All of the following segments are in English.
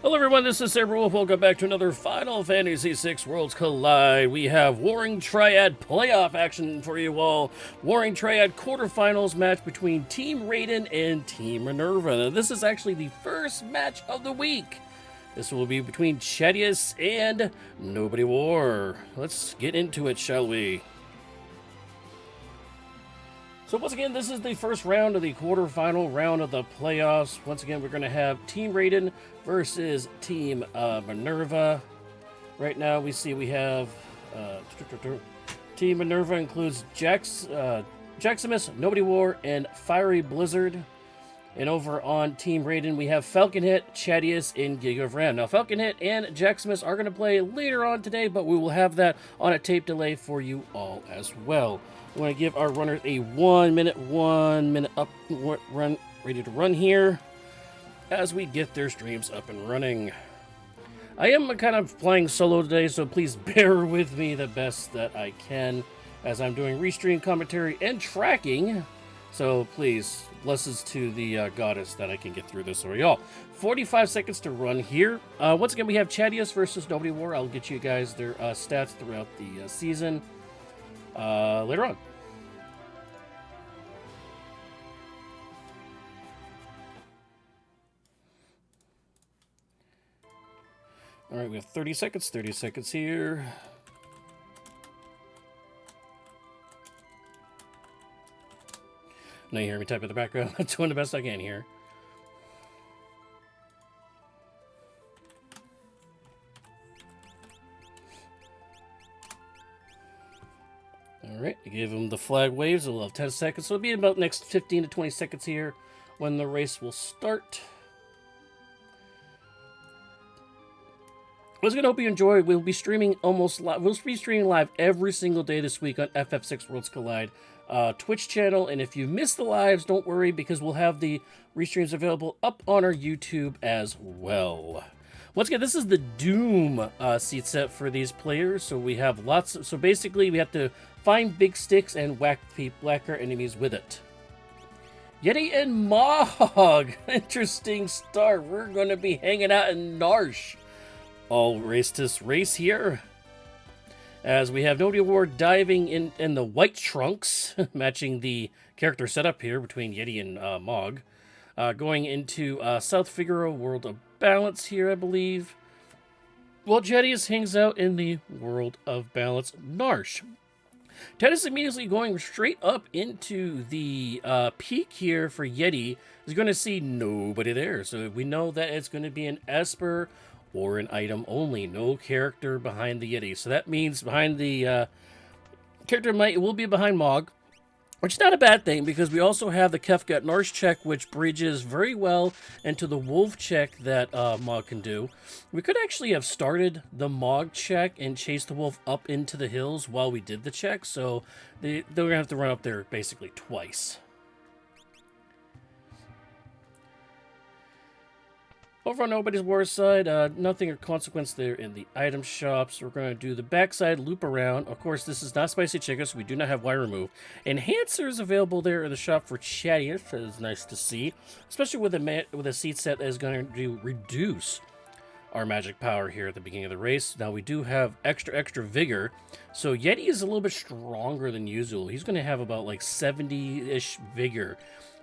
Hello everyone, this is Saber Wolf. Welcome back to another Final Fantasy VI Worlds Collide. We have Warring Triad playoff action for you all. Warring Triad quarterfinals match between Team Raiden and Team Minerva. Now, this is actually the first match of the week. This will be between Chadius and Nobodywar. Let's get into it, shall we? So once again, this is the first round of the quarterfinal round of the playoffs. Once again, we're going to have Team Raiden versus Team Minerva. Right now, we have Team Minerva includes Jaximus, Nobodywar, and Fiery Blizzard. And over on Team Raiden, we have Falcon Hit, Chadius, and Giga of Ram. Now, Falcon Hit and Jaximus are going to play later on today, but we will have that on a tape delay for you all as well. We want to give our runners a 1 minute up run, ready to run here as we get their streams up and running. I am kind of playing solo today, so please bear with me the best that I can as I'm doing restream commentary and tracking. So please, blessings to the goddess that I can get through this for y'all. 45 seconds to run here. Once again, we have Chadius versus Nobodywar. I'll get you guys their stats throughout the season later on. All right, we have 30 seconds. 30 seconds here. Now you hear me type in the background. I'm doing the best I can here. All right, I gave them the flag waves. We'll have 10 seconds. So it'll be about next 15 to 20 seconds here when the race will start. I was going to hope you enjoy. We'll be streaming almost live. We'll be streaming live every single day this week on FF6 Worlds Collide Twitch channel. And if you missed the lives, don't worry, because we'll have the restreams available up on our YouTube as well. Once again, this is the Doom seat set for these players. So we have so basically we have to find big sticks and whack our enemies with it. Yeti and Mog. Interesting start. We're going to be hanging out in Narsh. All race this race here, as we have Nobodywar diving in the white trunks, matching the character setup here between Yeti and Mog, going into South Figaro World of Balance here, I believe. While Chadius hangs out in the World of Balance Narsh. Chadius immediately going straight up into the peak here for Yeti. Is going to see nobody there, so we know that it's going to be an Esper or an item only, no character behind the Yeti. So that means behind the character will be behind Mog, which is not a bad thing, because we also have the Kefka Narsh check, which bridges very well into the wolf check that Mog can do. We could actually have started the Mog check and chased the wolf up into the hills while we did the check, so they're going to have to run up there basically twice. Over on Nobodywar's side, nothing of consequence there in the item shops. We're going to do the backside loop around. Of course, this is not spicy chicken, so we do not have wire remove. Enhancers available there in the shop for Chadius. That is nice to see, especially with a seat set that is going to reduce our magic power here at the beginning of the race. Now we do have extra vigor, so Yeti is a little bit stronger than usual. He's going to have about like 70-ish vigor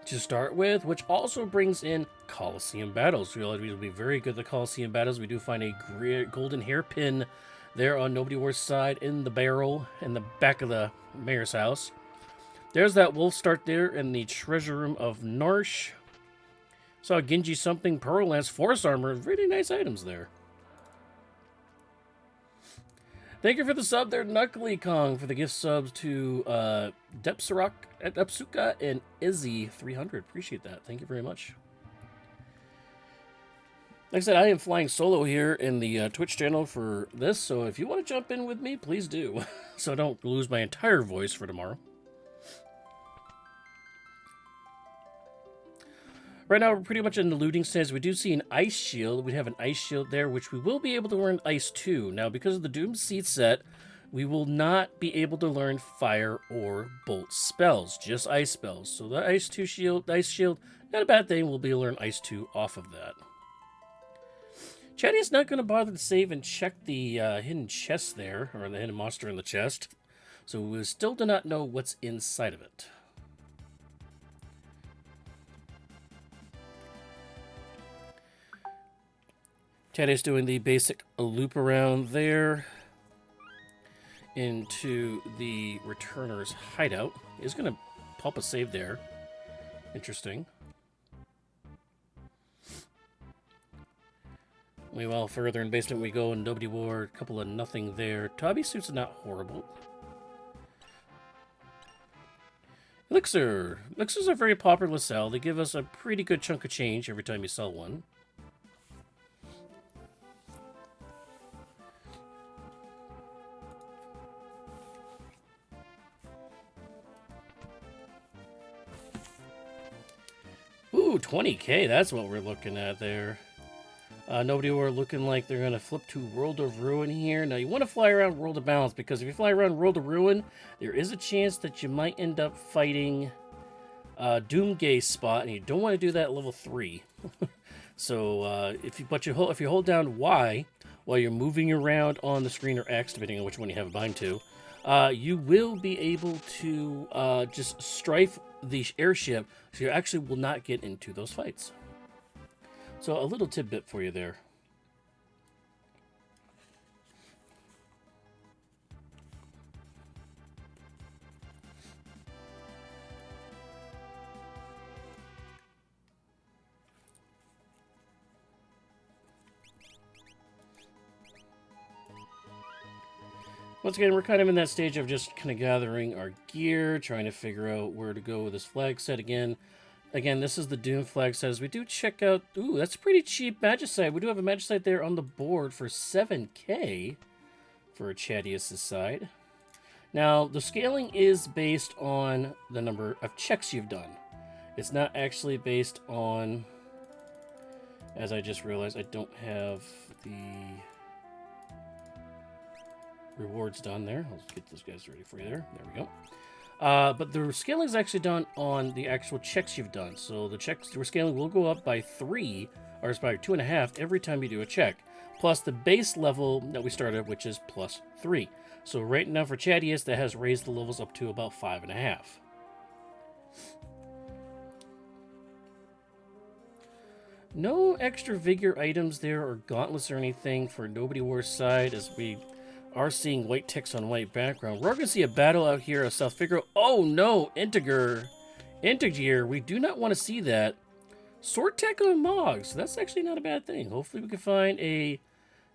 to start with, which also brings in Coliseum battles. We'll be very good at the Coliseum battles. We do find a great golden hairpin there on Nobodywar's side in the barrel in the back of the mayor's house. There's that wolf start there in the treasure room of Narsh. Saw Genji something, Pearl Lance, Force Armor, really nice items there. Thank you for the sub there, Knuckly Kong, for the gift subs to Depsuka and Izzy300. Appreciate that. Thank you very much. Like I said, I am flying solo here in the Twitch channel for this, so if you want to jump in with me, please do, so I don't lose my entire voice for tomorrow. Right now, we're pretty much in the looting stage. We do see an ice shield. We have an ice shield there, which we will be able to learn ice too. Now, because of the Doom seat set, we will not be able to learn fire or bolt spells, just ice spells. So the ice shield, not a bad thing. We'll be able to learn ice 2 off of that. Chadius not going to bother to save and check the hidden chest there, or the hidden monster in the chest. So we still do not know what's inside of it. Chadius doing the basic loop around there into the returner's hideout. Is going to pop a save there. Interesting. Well, further in basement we go, and Nobodywar, a couple of nothing there. Tabi suits are not horrible. Elixir. Elixirs are very popular to sell. They give us a pretty good chunk of change every time you sell one. Ooh, 20k, that's what we're looking at there. Nobodywar looking like they're going to flip to World of Ruin here. Now, you want to fly around World of Balance, because if you fly around World of Ruin, there is a chance that you might end up fighting Doomgaze spot, and you don't want to do that at level 3. So, if you hold down Y while you're moving around on the screen, or X, depending on which one you have it bind to, you will be able to just strafe the airship, so you actually will not get into those fights. So a little tidbit for you there. Once again, we're kind of in that stage of just kind of gathering our gear, trying to figure out where to go with this flag set again. Again, this is the Doom flag set. As we do check out... Ooh, that's a pretty cheap Magicite. We do have a Magicite there on the board for 7k for Chadius' side. Now, the scaling is based on the number of checks you've done. It's not actually based on... As I just realized, I don't have the rewards done there. Let's get those guys ready for you there. There we go. But the scaling is actually done on the actual checks you've done. So the scaling will go up by 3, or it's by 2.5 every time you do a check. Plus the base level that we started, which is plus 3. So right now for Chadius, that has raised the levels up to about 5.5. No extra vigor items there, or gauntlets or anything for Nobodywar's side, as we are seeing white ticks on white background. We're going to see a battle out here of South Figaro. Oh no, Integer. We do not want to see that. Sword Tech on Moggs. That's actually not a bad thing. Hopefully we can find a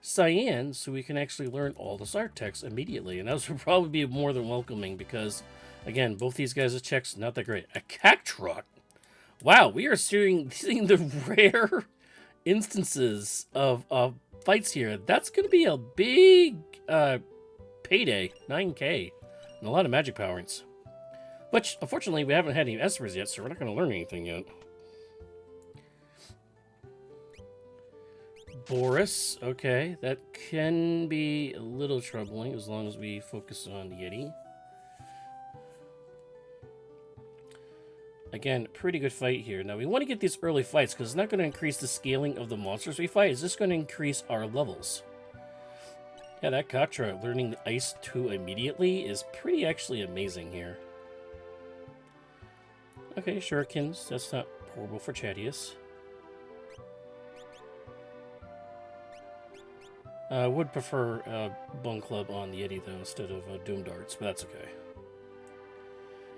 Cyan so we can actually learn all the Sword Techs immediately. And those would probably be more than welcoming because, again, both these guys' checks, not that great. A Cactrock. Wow, we are seeing the rare instances of fights here. That's going to be a big payday, 9k, and a lot of magic powerings. Which, unfortunately, we haven't had any Espers yet, so we're not going to learn anything yet. Boris, okay, that can be a little troubling as long as we focus on the Yeti. Again, pretty good fight here. Now, we want to get these early fights because it's not going to increase the scaling of the monsters we fight. It's just going to increase our levels. Yeah, that Katra learning the Ice 2 immediately is pretty actually amazing here. Okay, Shurikens. That's not horrible for Chadius. I would prefer Bone Club on the Yeti, though, instead of Doom Darts, but that's okay.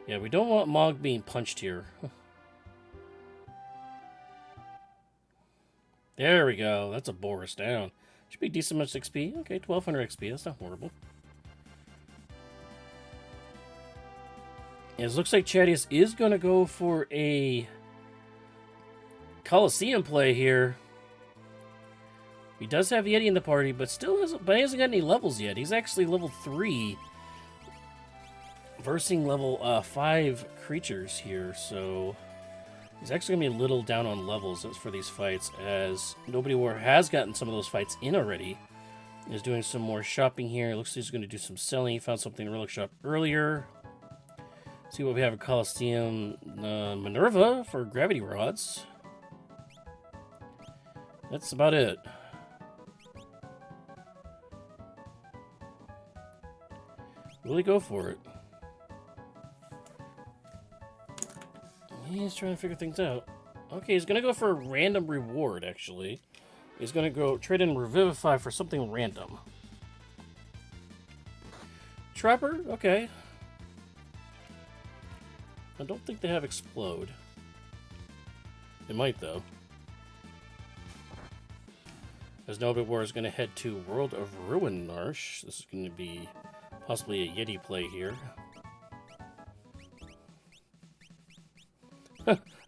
Yeah, we don't want Mog being punched here. There we go. That's a Boris down. Should be decent much XP. Okay, 1200 XP. That's not horrible. Yeah, it looks like Chadius is going to go for a Coliseum play here. He does have Yeti in the party, but still hasn't got any levels yet. He's actually level 3. Versing level 5 creatures here, so he's actually going to be a little down on levels for these fights, as Nobodywar has gotten some of those fights in already. He's doing some more shopping here. It looks like he's going to do some selling. He found something in the relic shop earlier. See what we have at Coliseum. Minerva for gravity rods. That's about it. Will he go for it? He's trying to figure things out. Okay, he's gonna go for a random reward, actually. He's gonna go trade in Revivify for something random. Trapper? Okay. I don't think they have Explode. They might, though. As Nobodywar is going to head to World of Ruin Narsh. This is going to be possibly a Yeti play here.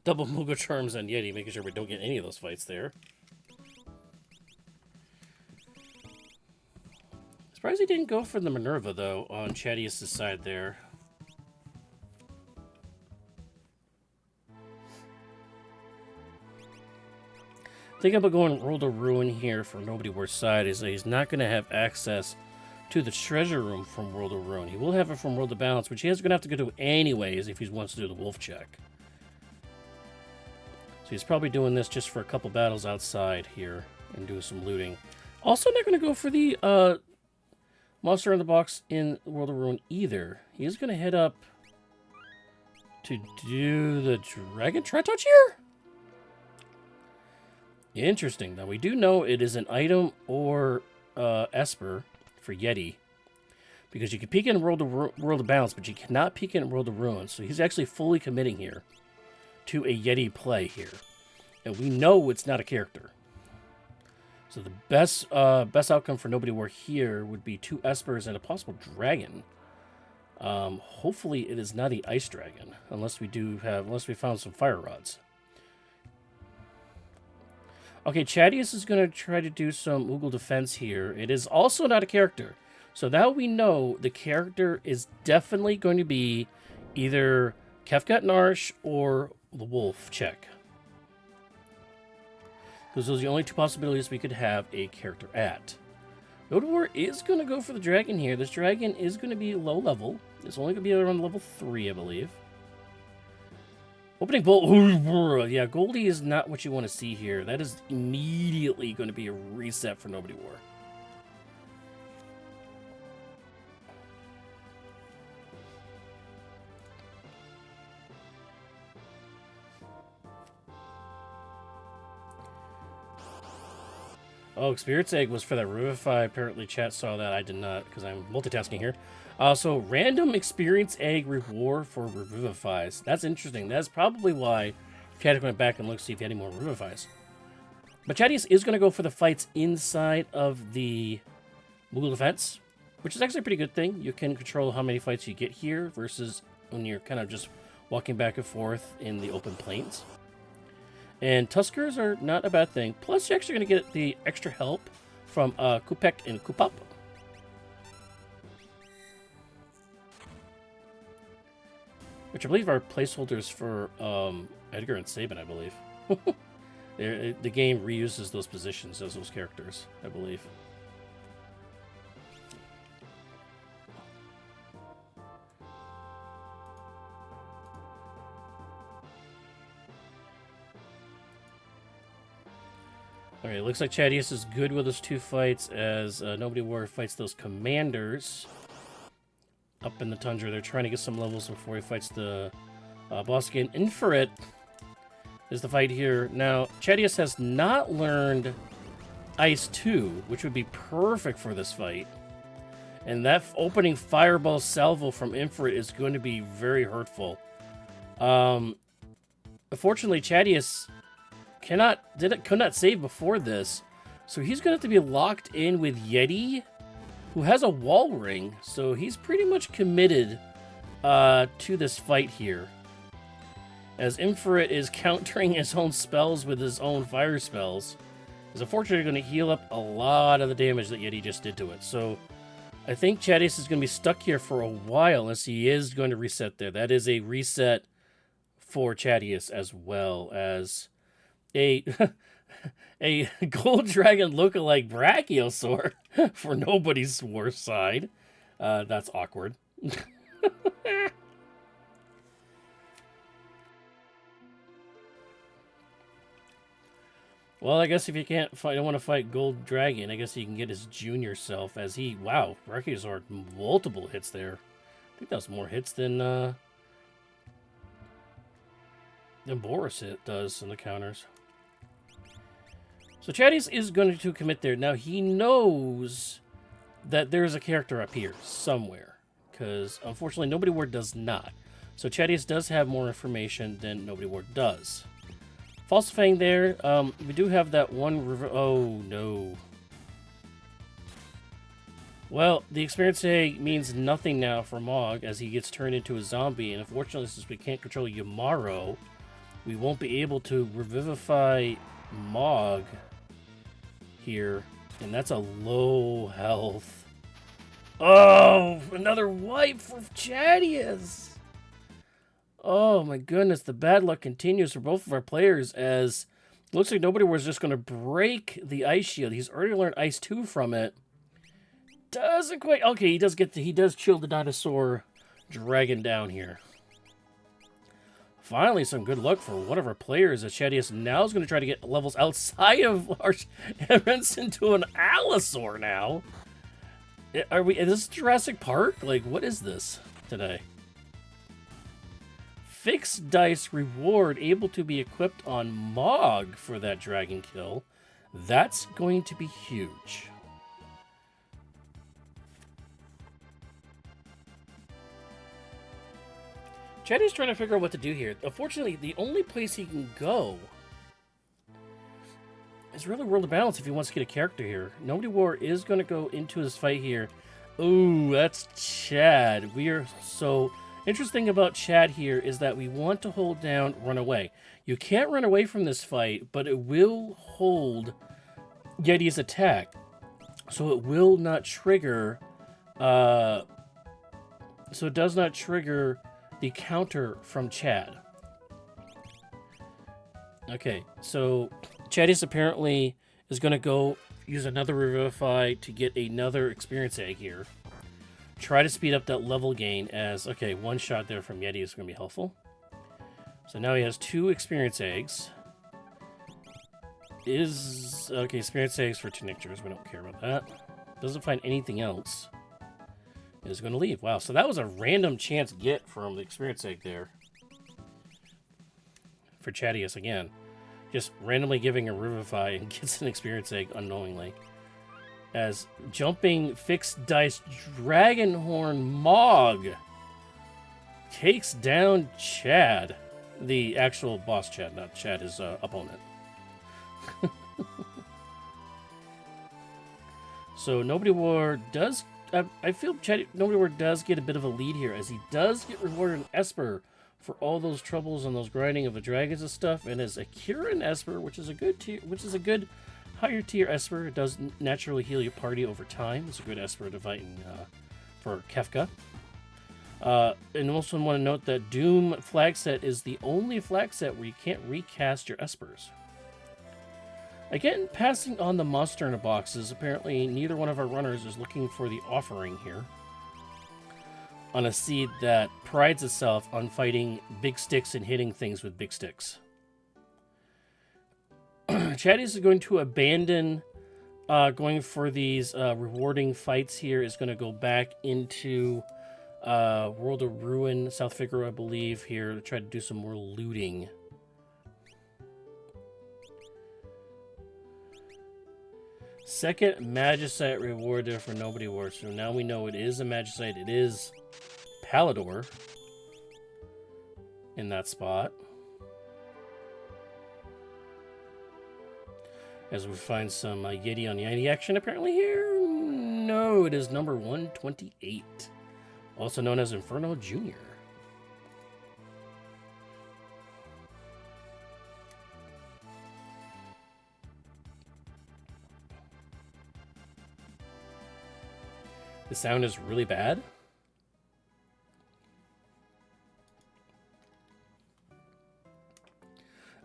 Double Moogle Charms on Yeti, making sure we don't get any of those fights there. Surprised he didn't go for the Minerva, though, on Chadius' side there. Thinking about going World of Ruin here for Nobodywar's side is that he's not going to have access to the treasure room from World of Ruin. He will have it from World of Balance, which he is going to have to go to anyways if he wants to do the wolf check. So he's probably doing this just for a couple battles outside here and do some looting. Also not going to go for the Monster in the Box in World of Ruin either. He is going to head up to do the Dragon Tri-Touch here? Interesting, though. We do know it is an item or Esper for Yeti. Because you can peek in World of Balance, but you cannot peek in World of Ruin. So he's actually fully committing here to a Yeti play here. And we know it's not a character. So the best outcome for Nobodywar here would be 2 Espers and a possible dragon. Hopefully it is not the Ice Dragon. Unless we found some Fire Rods. Okay, Chadius is going to try to do some Moogle defense here. It is also not a character. So now we know the character is definitely going to be either Kefka Narsh or the Wolf check. Because those are the only 2 possibilities we could have a character at. Nobodywar is going to go for the dragon here. This dragon is going to be low level. It's only going to be around level 3, I believe. Opening bolt. Yeah, Goldie is not what you want to see here. That is immediately going to be a reset for Nobodywar. Oh, Spirit's Egg was for that Revivify. Apparently chat saw that. I did not, because I'm multitasking here. So, random Experience Egg reward for Revivifies. That's interesting. That's probably why Chadius went back and looked to see if he had any more Revivifies. But Chadius is going to go for the fights inside of the Moogle defense, which is actually a pretty good thing. You can control how many fights you get here versus when you're kind of just walking back and forth in the open plains. And Tuskers are not a bad thing. Plus, you're actually going to get the extra help from Kupek and Kupop. Which I believe are placeholders for Edgar and Sabin, I believe. The game reuses those positions as those characters, I believe. Alright, it looks like Chadius is good with those 2 fights as Nobodywar fights those commanders up in the tundra. They're trying to get some levels before he fights the boss again. Infrared is the fight here. Now, Chadius has not learned Ice 2, which would be perfect for this fight. And that opening Fireball salvo from Infrared is going to be very hurtful. Unfortunately, Chadius could not save before this, so he's going to have to be locked in with Yeti, who has a wall ring, so he's pretty much committed to this fight here. As Infrared is countering his own spells with his own fire spells, is unfortunately going to heal up a lot of the damage that Yeti just did to it. So I think Chadius is going to be stuck here for a while unless he is going to reset there. That is a reset for Chadius as well as a Gold Dragon lookalike Brachiosaur for nobody's worst side. That's awkward. Well, I guess if you can't fight, don't want to fight Gold Dragon, I guess he can get his junior self as he... Wow, Brachiosaur, multiple hits there. I think that was more hits than Boris it does in the counters. So Chadius is going to commit there. Now, he knows that there's a character up here somewhere. Because, unfortunately, Nobodywar does not. So Chadius does have more information than Nobodywar does. Falsifying there. We do have that one river... Oh, no. Well, the experience egg means nothing now for Mog as he gets turned into a zombie. And unfortunately, since we can't control Yamaro, we won't be able to revivify Mog here. And that's a low health. Oh, another wipe for Chadius. Oh my goodness, the bad luck continues for both of our players as it looks like nobody was just going to break the ice shield. He's already learned Ice 2 from it. Doesn't quite... Okay, he does chill the dinosaur dragon down here. Finally, some good luck for one of our players as Chadius now is going to try to get levels outside of our... It runs into an Allosaur now. Are we... Is this Jurassic Park? Like, what is this today? Fixed dice reward able to be equipped on Mog for that dragon kill. That's going to be huge. Chadius trying to figure out what to do here. Unfortunately, the only place he can go is really World of Balance if he wants to get a character here. Nobodywar is going to go into his fight here. Ooh, that's Chad. We are so... Interesting about Chad here is that we want to hold down run away. You can't run away from this fight, but it will hold Yeti's attack. So it will not trigger... so it does not trigger the counter from Chad. Okay, so Chadius apparently is going to go use another Revivify to get another experience egg here. Try to speed up that level gain as, okay, one shot there from Yeti is going to be helpful. So now he has 2 experience eggs. Okay, experience eggs for Tinctures. We don't care about that. Doesn't find anything else. Is going to leave. Wow, so that was a random chance get from the experience egg there. For Chadius again. Just randomly giving a Revivify and gets an experience egg unknowingly. As jumping fixed dice Dragonhorn Mog takes down Chad. The actual boss Chad, not Chad, his opponent. So Nobodywar does... I feel Nobodywar does get a bit of a lead here, as he does get rewarded an Esper for all those troubles and those grinding of the dragons and stuff, and as a Kirin Esper, which is a good higher tier Esper. It does naturally heal your party over time. It's a good Esper to fight for Kefka. And also want to note that Doom flag set is the only flag set where you can't recast your Espers. Again, passing on the monster in a boxes. Apparently, neither one of our runners is looking for the offering here. On a seed that prides itself on fighting big sticks and hitting things with big sticks. Chadius is going to abandon going for these rewarding fights here. Is going to go back into World of Ruin, South Figaro, I believe, here to try to do some more looting. Second Magicite reward there for Nobodywar. So now we know it is a Magicite. It is Palador in that spot. As we find some Yeti on Yeti action apparently here. No, it is number 128. Also known as Inferno Jr. The sound is really bad.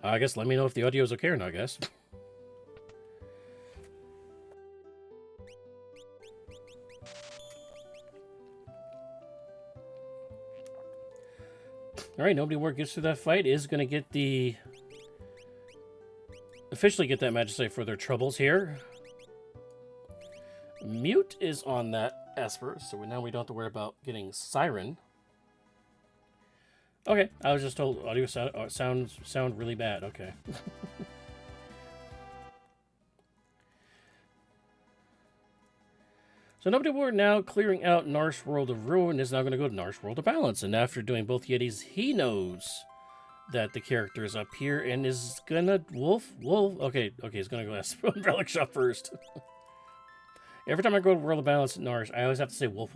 I guess let me know if the audio is okay or not, guys. All right, Nobodywar gets through that fight. Is going to get the officially get that Majesty for their troubles here. Mute is on that Esper, so now we don't have to worry about getting Siren. Okay, I was just told audio sound really bad. Okay. So Nobodywar now clearing out Narsh World of Ruin is now going to go to Narsh World of Balance, and after doing both Yetis, he knows that the character is up here and is gonna wolf. Okay, he's gonna go ask Relic Shop first. Every time I go to World of Balance at Narsh, I always have to say wolf.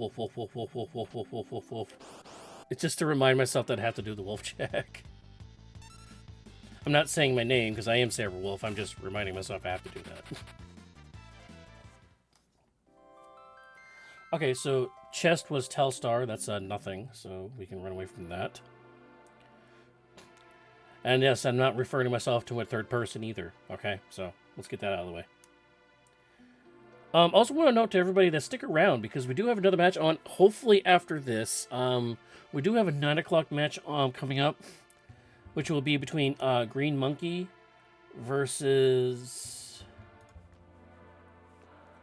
It's just to remind myself that I have to do the wolf check. I'm not saying my name because I am Saberwolf. I'm just reminding myself I have to do that. Okay, so chest was Telstar. That's nothing, so we can run away from that. And yes, I'm not referring to myself to a third person either. Okay, so let's get that out of the way. Also want to note to everybody that stick around because we do have another match on, hopefully after this. We do have a 9 o'clock match coming up, which will be between Green Monkey versus...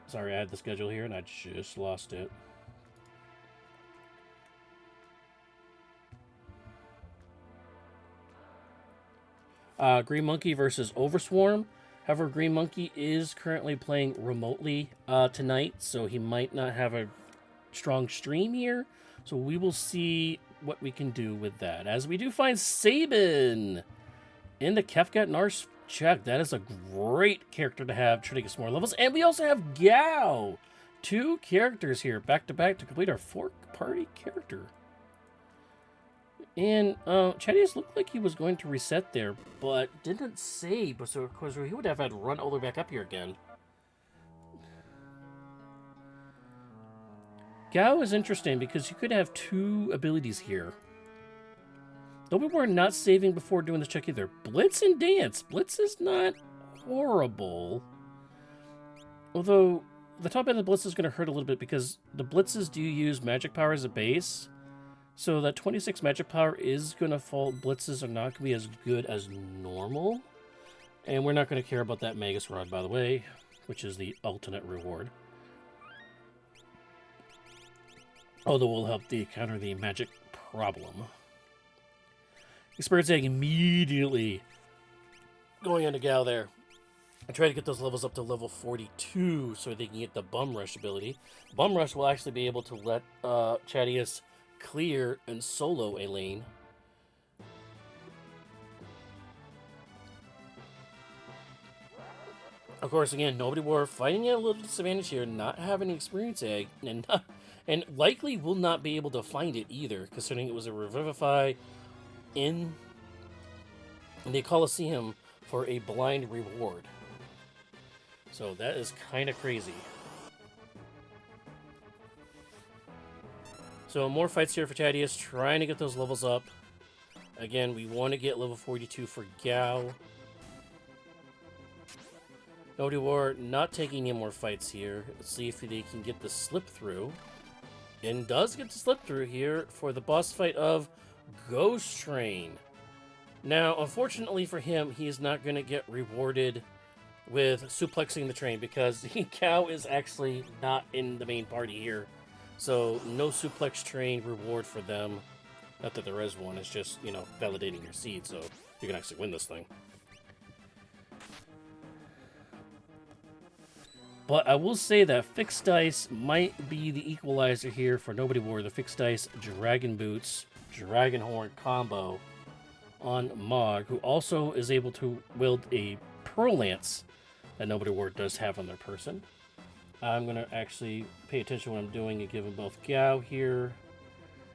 Sorry, I had the schedule here and I just lost it. Green Monkey versus Overswarm. However, Green Monkey is currently playing remotely tonight, so he might not have a strong stream here. So we will see what we can do with that. As we do find Sabin in the Kefka Narsh check. That is a great character to have, trying to get some more levels. And we also have Gao. 2 characters here, back to back, to complete our 4-party character. And Chadius looked like he was going to reset there, but didn't say. But so of course he would have had to run all the way back up here again. Gao is interesting because you could have 2 abilities here. Though we were not saving before doing this check either. Blitz and Dance. Blitz is not horrible. Although the top end of the Blitz is going to hurt a little bit because the Blitzes do use magic power as a base. So that 26 magic power is going to fall. Blitzes are not going to be as good as normal. And we're not going to care about that Magus Rod, by the way, which is the alternate reward. Although we'll help counter the magic problem. Experience Egg immediately going into Gal there. I try to get those levels up to level 42 so they can get the Bum Rush ability. Bum Rush will actually be able to let Chadius clear and solo a lane. Of course, again, Nobodywar fighting at a little disadvantage here, not having an Experience Egg, and likely will not be able to find it either, considering it was a Revivify in the Colosseum for a blind reward. So that is kind of crazy. So more fights here for Chadius, trying to get those levels up. Again, we want to get level 42 for Gao. Nobodywar not taking any more fights here. Let's see if they can get the slip through. And does get the slip through here for the boss fight of Ghost Train. Now, unfortunately for him, he is not going to get rewarded with suplexing the train because Gao is actually not in the main party here. So, no suplex train reward for them. Not that there is one, it's just, you know, validating your seed, so you can actually win this thing. But I will say that Fixed Dice might be the equalizer here for Nobodywar. The Fixed Dice Dragon Boots, Dragon Horn combo on Mog, who also is able to wield a Pearl Lance that Nobodywar does have on their person. I'm going to actually pay attention to what I'm doing and give them both Gao here.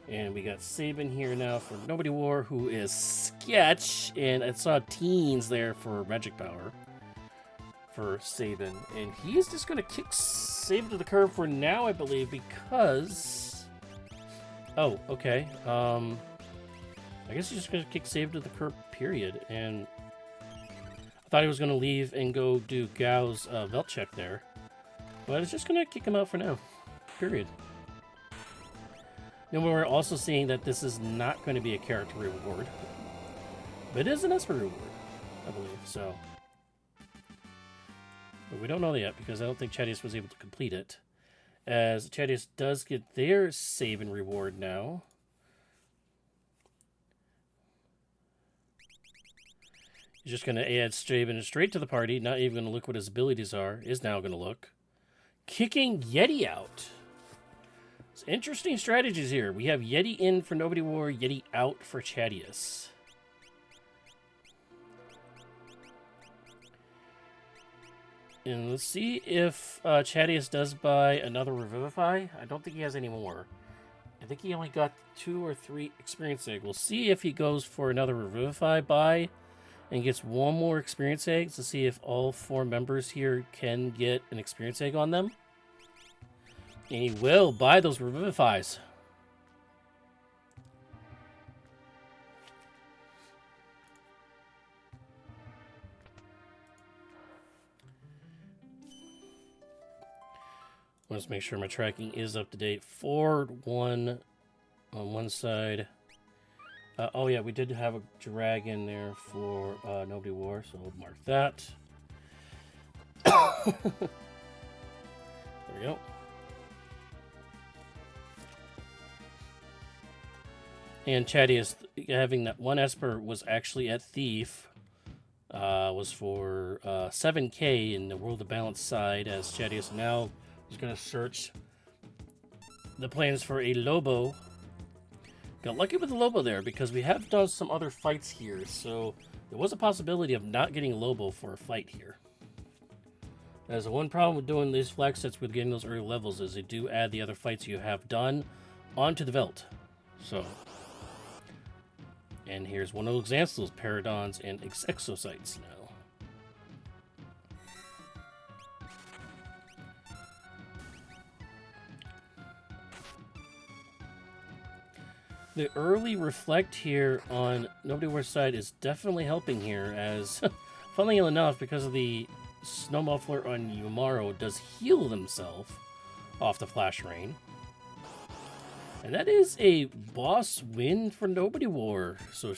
And we got Sabin here now for Nobodywar, who is Sketch. And I saw Teens there for Magic Power for Sabin. And he is just going to kick Sabin to the curb for now, I believe, because... Oh, okay. I guess he's just going to kick Sabin to the curb, period. And I thought he was going to leave and go do Gao's Velt check there. But it's just going to kick him out for now. Period. Then we're also seeing that this is not going to be a character reward. But it is an Esper reward, I believe. So But we don't know that yet because I don't think Chadius was able to complete it. As Chadius does get their save and reward now. He's just going to add Straven straight to the party, not even going to look what his abilities are, is now going to look. Kicking Yeti out. It's interesting strategies here. We have Yeti in for Nobodywar, Yeti out for Chadius. And let's see if Chadius does buy another Revivify. I don't think he has any more. I think he only got 2 or 3 experience egg. We'll see if he goes for another Revivify buy and gets 1 more experience egg to see if all 4 members here can get an experience egg on them. And he will buy those Revivifies. Let's make sure my tracking is up to date. 4-1 on one side. Oh yeah, we did have a dragon there for Nobodywar, so we'll mark that. There we go. And Chadius having that 1 Esper was actually at Thief. Was for 7k in the World of Balance side, as Chadius now is going to search the plans for a Lobo. Got lucky with the Lobo there because we have done some other fights here, so there was a possibility of not getting Lobo for a fight here. There's the one problem with doing these flag sets with getting those early levels is they do add the other fights you have done onto the Veld. So, and here's one of those Xanthals, Paradons, and Exocytes now. The early reflect here on Nobodywar's side is definitely helping here, as, funnily enough, because of the Snow Muffler on Yumaro does heal himself off the Flash Rain. And that is a boss win for Nobodywar. So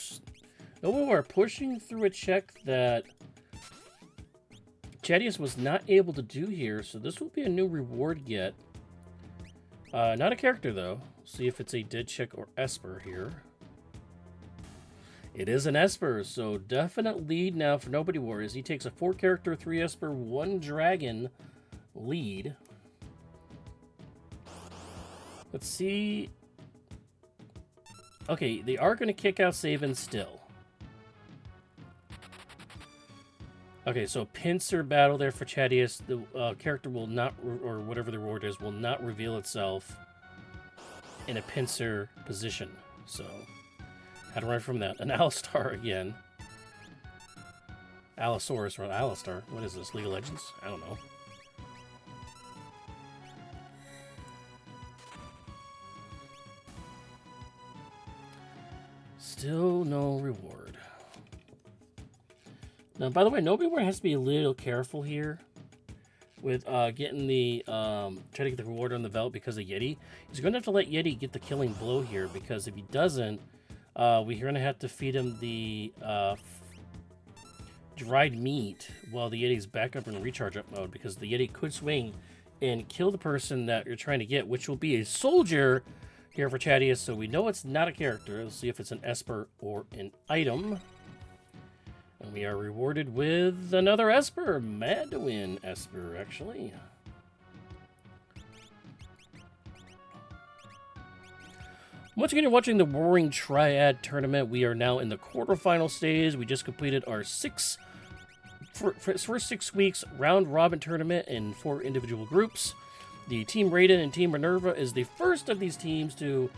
Nobodywar pushing through a check that Chadius was not able to do here, so this will be a new reward get. Not a character, though. See if it's a dead check or Esper here. It is an Esper, so definite lead now for Nobodywar as he takes a 4-character, 3 Esper, 1 dragon lead. Let's see. Okay, they are going to kick out Saban still. Okay, so pincer battle there for Chadius. The character will not, or whatever the reward is, will not reveal itself in a pincer position. So, how to run from that? An Alistar again. Allosaurus or Alistar. What is this? League of Legends? I don't know. Still no reward. Now, by the way, Nobodywar has to be a little careful here with getting the trying to get the reward on the Veld because of Yeti. He's going to have to let Yeti get the killing blow here, because if he doesn't, we're going to have to feed him the dried meat while the Yeti's back up in recharge up mode, because the Yeti could swing and kill the person that you're trying to get, which will be a soldier here for Chadius. So we know it's not a character. Let's see if it's an Esper or an item. And we are rewarded with another Esper. Madwin Esper, actually. Once again, you're watching the Roaring Triad tournament. We are now in the quarterfinal stage. We just completed our first 6 weeks round-robin tournament in 4 individual groups. The Team Raiden and Team Minerva is the first of these teams to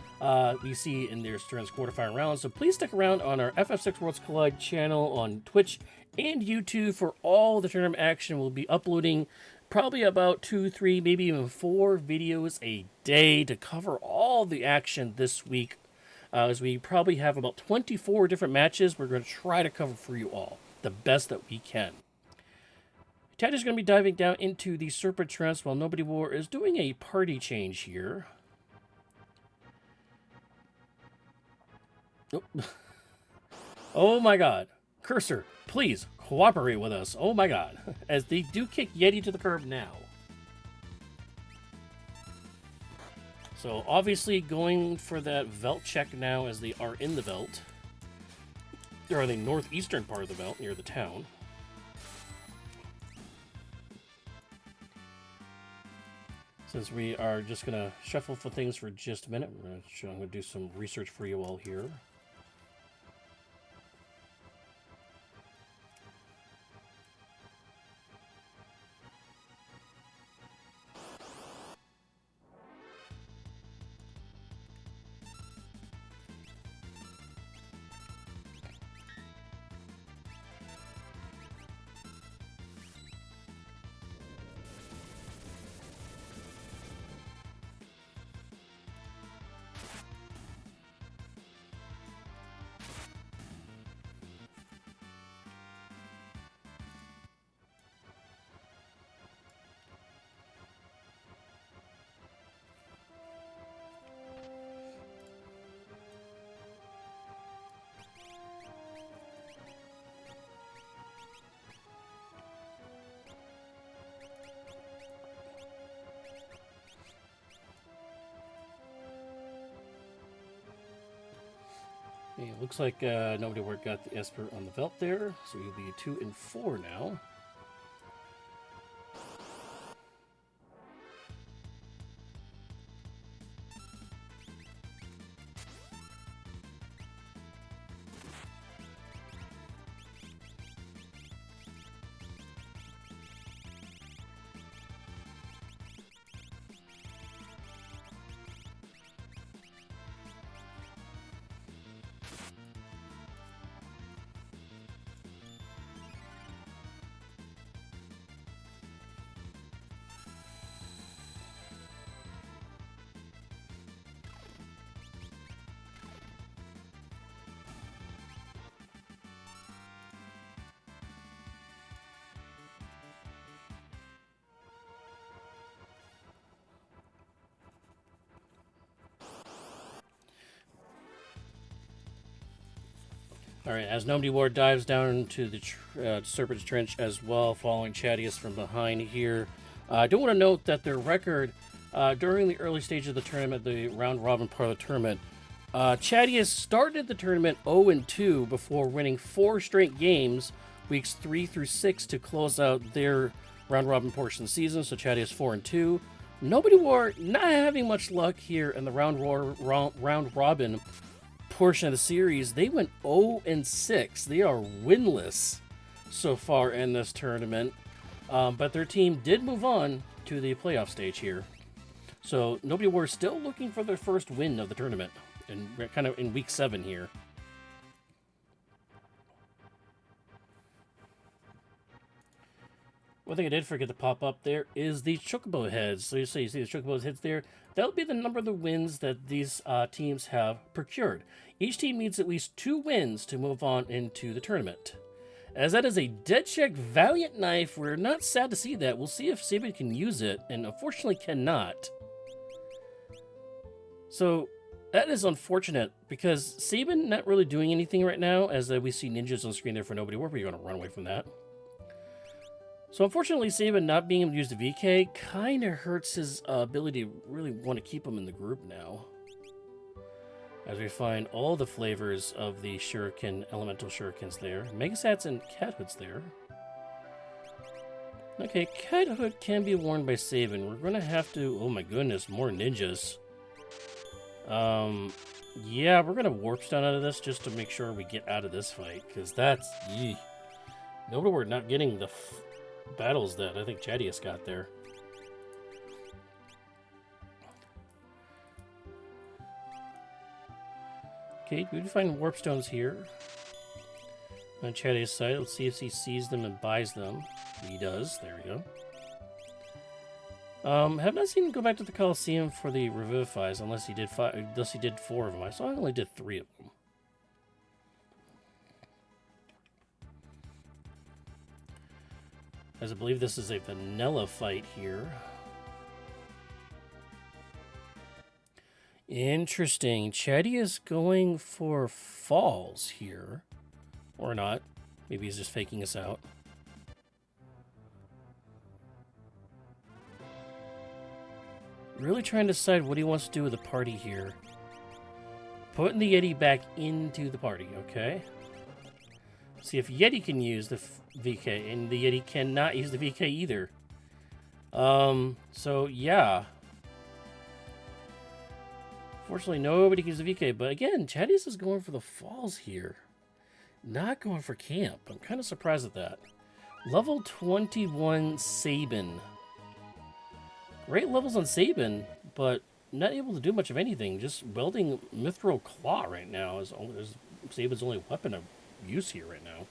we see in their turns quarterfinal rounds. So please stick around on our FF6 Worlds Collide channel on Twitch and YouTube for all the tournament action. We'll be uploading probably about 2, 3, maybe even 4 videos a day to cover all the action this week. As we probably have about 24 different matches, we're going to try to cover for you all the best that we can. Ted is going to be diving down into the Serpent Trance while Nobodywar is doing a party change here. Oh, oh my god. Cursor, please, cooperate with us. Oh my god. As they do kick Yeti to the curb now. So obviously going for that Velt check now as they are in the Velt. They're in the northeastern part of the Velt near the town. Since we are just going to shuffle for things for just a minute, I'm going to do some research for you all here. It looks like Nobodywar got the Esper on the Velt there, so he'll be 2 and 4 now. All right, as Nobodywar dives down into the Serpent's Trench as well, following Chadius from behind here. I do want to note that their record during the early stage of the tournament, the round-robin part of the tournament, Chadius started the tournament 0-2 before winning 4 straight games, weeks 3 through 6, to close out their round-robin portion of the season, so Chadius 4-2. Nobodywar not having much luck here in the round-robin portion of the series. They went 0-6. They are winless so far in this tournament, but their team did move on to the playoff stage here. So Nobodywar still looking for their first win of the tournament, and kind of in week 7 here. One thing I did forget to pop up there is the Chocobo heads. So you see the Chocobo heads there. That'll be the number of the wins that these teams have procured. Each team needs at least 2 wins to move on into the tournament. As that is a dead check Valiant Knife, we're not sad to see that. We'll see if Sabin can use it, and unfortunately cannot. So that is unfortunate, because Sabin not really doing anything right now, as we see ninjas on screen there for Nobodywar, but you're going to run away from that. So unfortunately, Sabin not being able to use the VK kind of hurts his ability to really want to keep him in the group now. As we find all the flavors of the shuriken, elemental shurikens there. Megasats and cat hoods there. Okay, cat hood can be worn by Sabin. We're going to have to... Oh my goodness, more ninjas. Yeah, we're going to warp stone out of this just to make sure we get out of this fight. Because that's... Yee. Nobody, we're not getting the... battles that I think Chadius got there. Okay, we can find warp stones here on Chadius' side. Let's see if he sees them and buys them. He does. There we go. Have not seen him go back to the Coliseum for the revivifies unless he did 4 of them. I saw I only did 3 of them. As I believe this is a vanilla fight here. Interesting. Chadius going for falls here. Or not. Maybe he's just faking us out. Really trying to decide what he wants to do with the party here. Putting the Yeti back into the party, okay? See if Yeti can use the VK, and the Yeti cannot use the VK either. So yeah. Fortunately, nobody can use the VK, but again, Chadius is going for the falls here. Not going for camp. I'm kind of surprised at that. Level 21 Sabin. Great levels on Sabin, but not able to do much of anything. Just welding Mithril Claw right now is Sabin's only weapon of use here right now.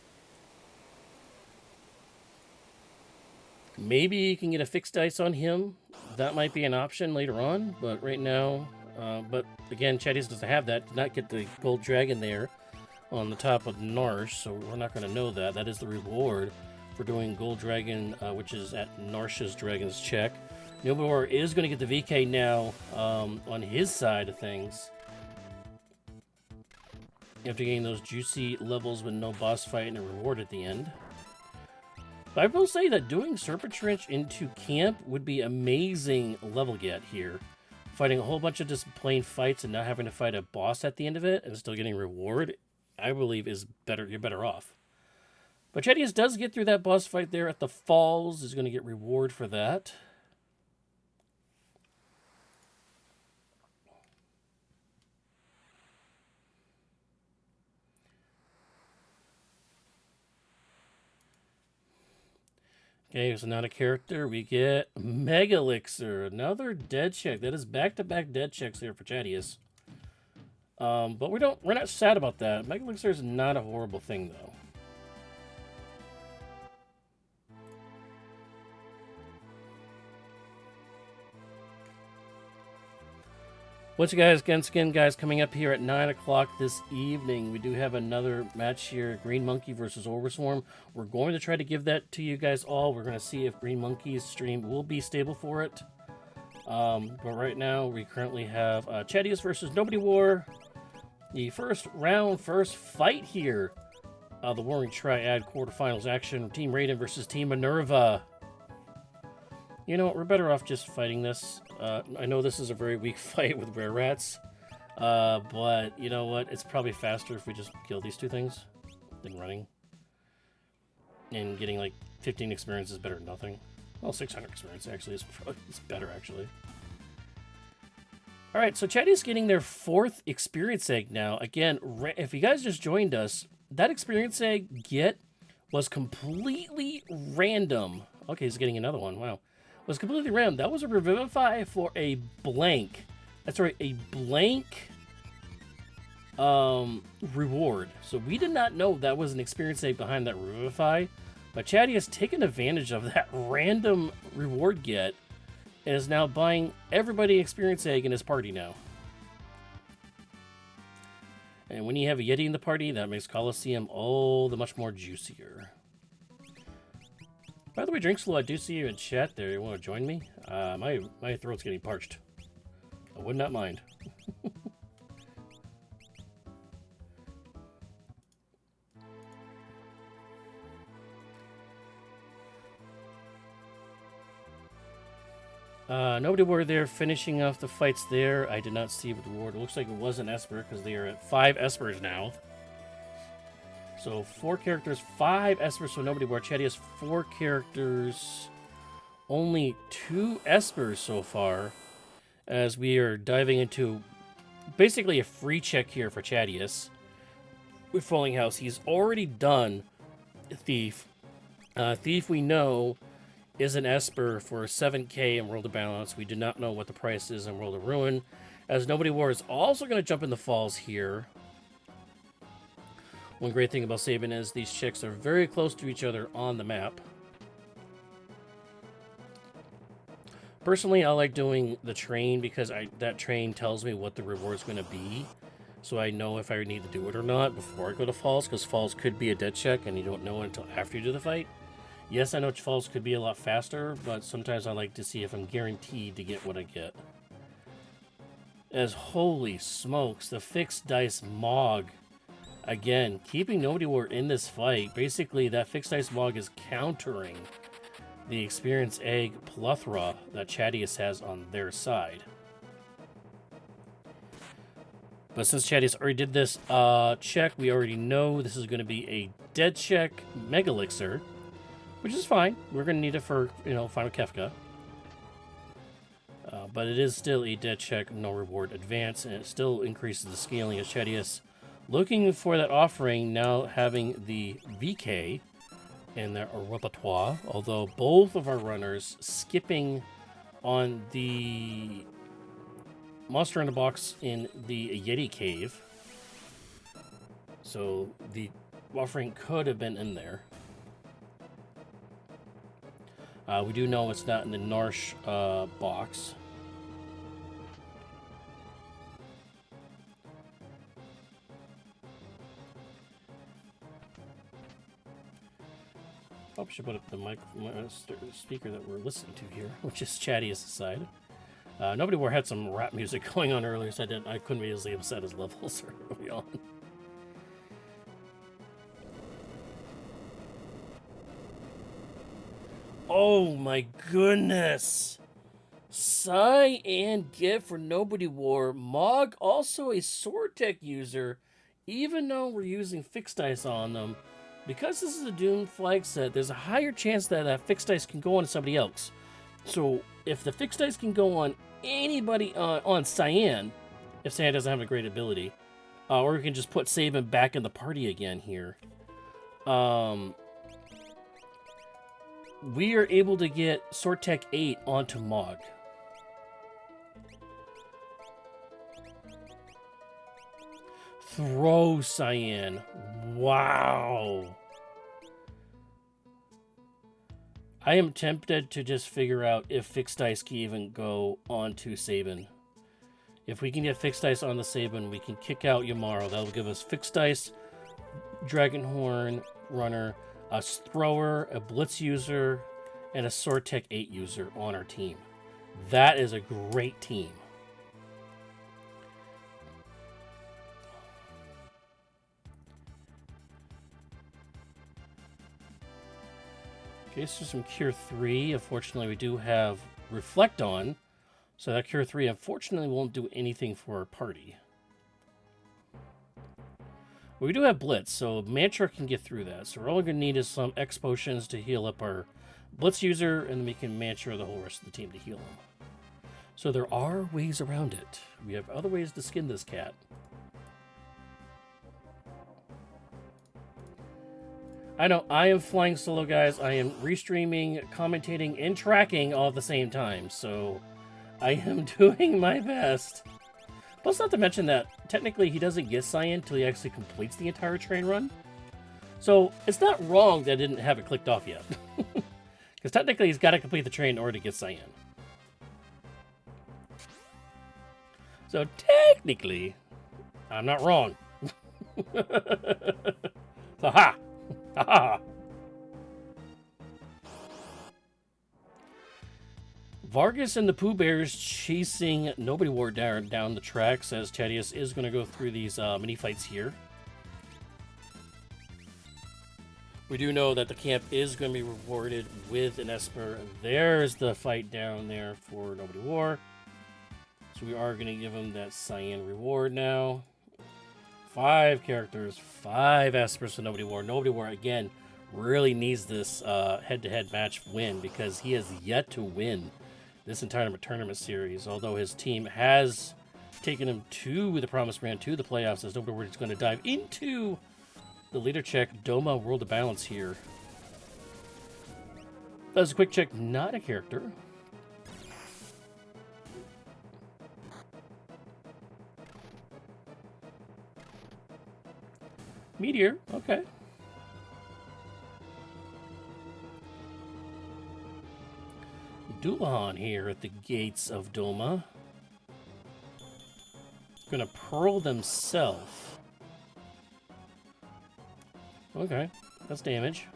Maybe you can get a fixed dice on him. That might be an option later on, but right now... but again, Chadius doesn't have that. Did not get the gold dragon there on the top of Narsh, so we're not going to know that. That is the reward for doing gold dragon, which is at Narsh's dragon's check. Nobodywar is going to get the VK now on his side of things. After getting those juicy levels with no boss fight and a reward at the end. But I will say that doing Serpent Trench into camp would be amazing level get here. Fighting a whole bunch of just plain fights and not having to fight a boss at the end of it and still getting reward, I believe is better. You're better off. But Chadius does get through that boss fight there at the falls. Is going to get reward for that. Okay, so not a character. We get Mega Elixir, another dead check. That is back-to-back dead checks here for Chadius. But we're not sad about that. Mega Elixir is not a horrible thing though. Once again, guys, coming up here at 9 o'clock this evening, we do have another match here, Green Monkey versus Overswarm. We're going to try to give that to you guys all. We're going to see if Green Monkey's stream will be stable for it. But right now, we currently have Chadius versus Nobodywar. The first round, first fight here. The Warring Triad quarterfinals action. Team Raiden versus Team Minerva. You know what, we're better off just fighting this. I know this is a very weak fight with Rare Rats, but you know what? It's probably faster if we just kill these two things than running. And getting like 15 experience is better than nothing. Well, 600 experience actually is better actually. All right, so Chadius getting their 4th experience egg now. Again, if you guys just joined us, that experience egg get was completely random. Okay, he's getting another one. Wow. Was completely random. That was a Revivify for a blank. That's right, a blank reward. So we did not know that was an experience egg behind that Revivify. But Chadius has taken advantage of that random reward get and is now buying everybody an experience egg in his party now. And when you have a Yeti in the party, that makes Coliseum all the much more juicier. By the way, Drink Slow, I do see you in chat there. You want to join me? My throat's getting parched. I would not mind. Nobodywar there finishing off the fights there. I did not see with the reward. It looks like it was an Esper because they are at 5 Espers now. So 4 characters, 5 Espers, so Nobodywar. Chadius 4 characters, only 2 Espers so far, as we are diving into basically a free check here for Chadius with Falling House. He's already done Thief. Thief we know is an Esper for 7k in World of Balance. We do not know what the price is in World of Ruin, as Nobodywar is also going to jump in the falls here. One great thing about Sabin is these chicks are very close to each other on the map. Personally, I like doing the train because that train tells me what the reward's going to be. So I know if I need to do it or not before I go to falls, because falls could be a dead check and you don't know until after you do the fight. Yes, I know falls could be a lot faster, but sometimes I like to see if I'm guaranteed to get what I get. As holy smokes, the fixed dice Mog. Again, keeping Nobodywar in this fight. Basically, that fixed ice Mog is countering the experience egg plethora that Chadius has on their side. But since Chadius already did this check, we already know this is going to be a dead check Mega Elixir, which is fine. We're going to need it for, Final Kefka. But it is still a dead check, no reward advance, and it still increases the scaling of Chadius. Looking for that offering, now having the VK in their repertoire, although both of our runners skipping on the Monster in the Box in the Yeti Cave. So the offering could have been in there. We do know it's not in the Narsh box. Probably should put up the mic speaker that we're listening to here, which is Chadius' side. Nobodywar had some rap music going on earlier, so I couldn't be as upset as levels early on. Oh my goodness! Cyan gift for Nobodywar. Mog also a sword tech user, even though we're using fixed dice on them. Because this is a Doom flag set, there's a higher chance that that fixed dice can go on somebody else. So if the fixed dice can go on anybody on Cyan, if Cyan doesn't have a great ability, or we can just put Sabin back in the party again here. We are able to get Sword Tech 8 onto Mog. Throw Cyan. Wow. I am tempted to just figure out if fixed dice can even go onto Sabin. If we can get fixed dice on the Sabin, we can kick out Yamaro. That'll give us fixed dice, Dragonhorn runner, a thrower, a blitz user, and a Sword Tech 8 user on our team. That is a great team. Okay, so some Cure 3. Unfortunately, we do have Reflect on. So that Cure 3, unfortunately, won't do anything for our party. But we do have Blitz, so Mantra can get through that. So we're all going to need is some X potions to heal up our Blitz user, and then we can Mantra the whole rest of the team to heal him. So there are ways around it. We have other ways to skin this cat. I know, I am flying solo, guys. I am restreaming, commentating, and tracking all at the same time, so I am doing my best. Plus, not to mention that, technically, he doesn't get Cyan until he actually completes the entire train run. So, it's not wrong that I didn't have it clicked off yet. Because technically, he's got to complete the train in order to get Cyan. So, technically, I'm not wrong. So, ha! Ha! Vargas and the Pooh Bears chasing Nobodywar down the tracks as Chadius is going to go through these mini fights here. We do know that the camp is going to be rewarded with an Esper. There's the fight down there for Nobodywar. So we are going to give him that Cyan reward now. 5 characters, 5 Espers for Nobodywar. Nobodywar, again, really needs this head-to-head match win because he has yet to win this entire tournament series, although his team has taken him to the Promised Land, to the playoffs, as Nobodywar is going to dive into the leader check, Doma World of Balance here. That was a quick check, not a character. Meteor, okay. Dullahan here at the gates of Doma. Gonna Pearl themselves. Okay, that's damage.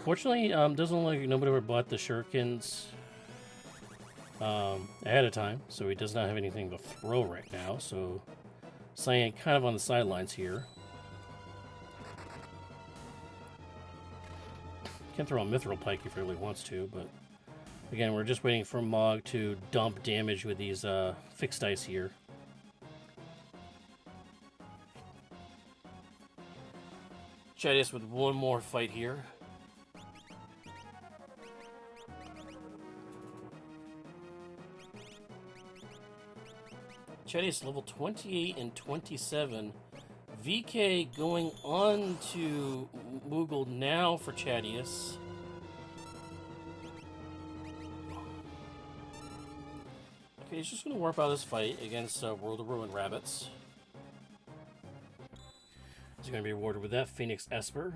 Fortunately, doesn't look like nobody ever bought the shurikens. ahead of time, so he does not have anything to throw right now. So Cyan kind of on the sidelines here. Can throw a Mithril Pike if he really wants to, but again, we're just waiting for Mog to dump damage with these fixed dice here. Chadius with one more fight here. Chadius level 28 and 27. VK going on to Moogle now for Chadius. Okay, he's just going to warp out this fight against World of Ruin Rabbits. He's going to be rewarded with that Phoenix Esper,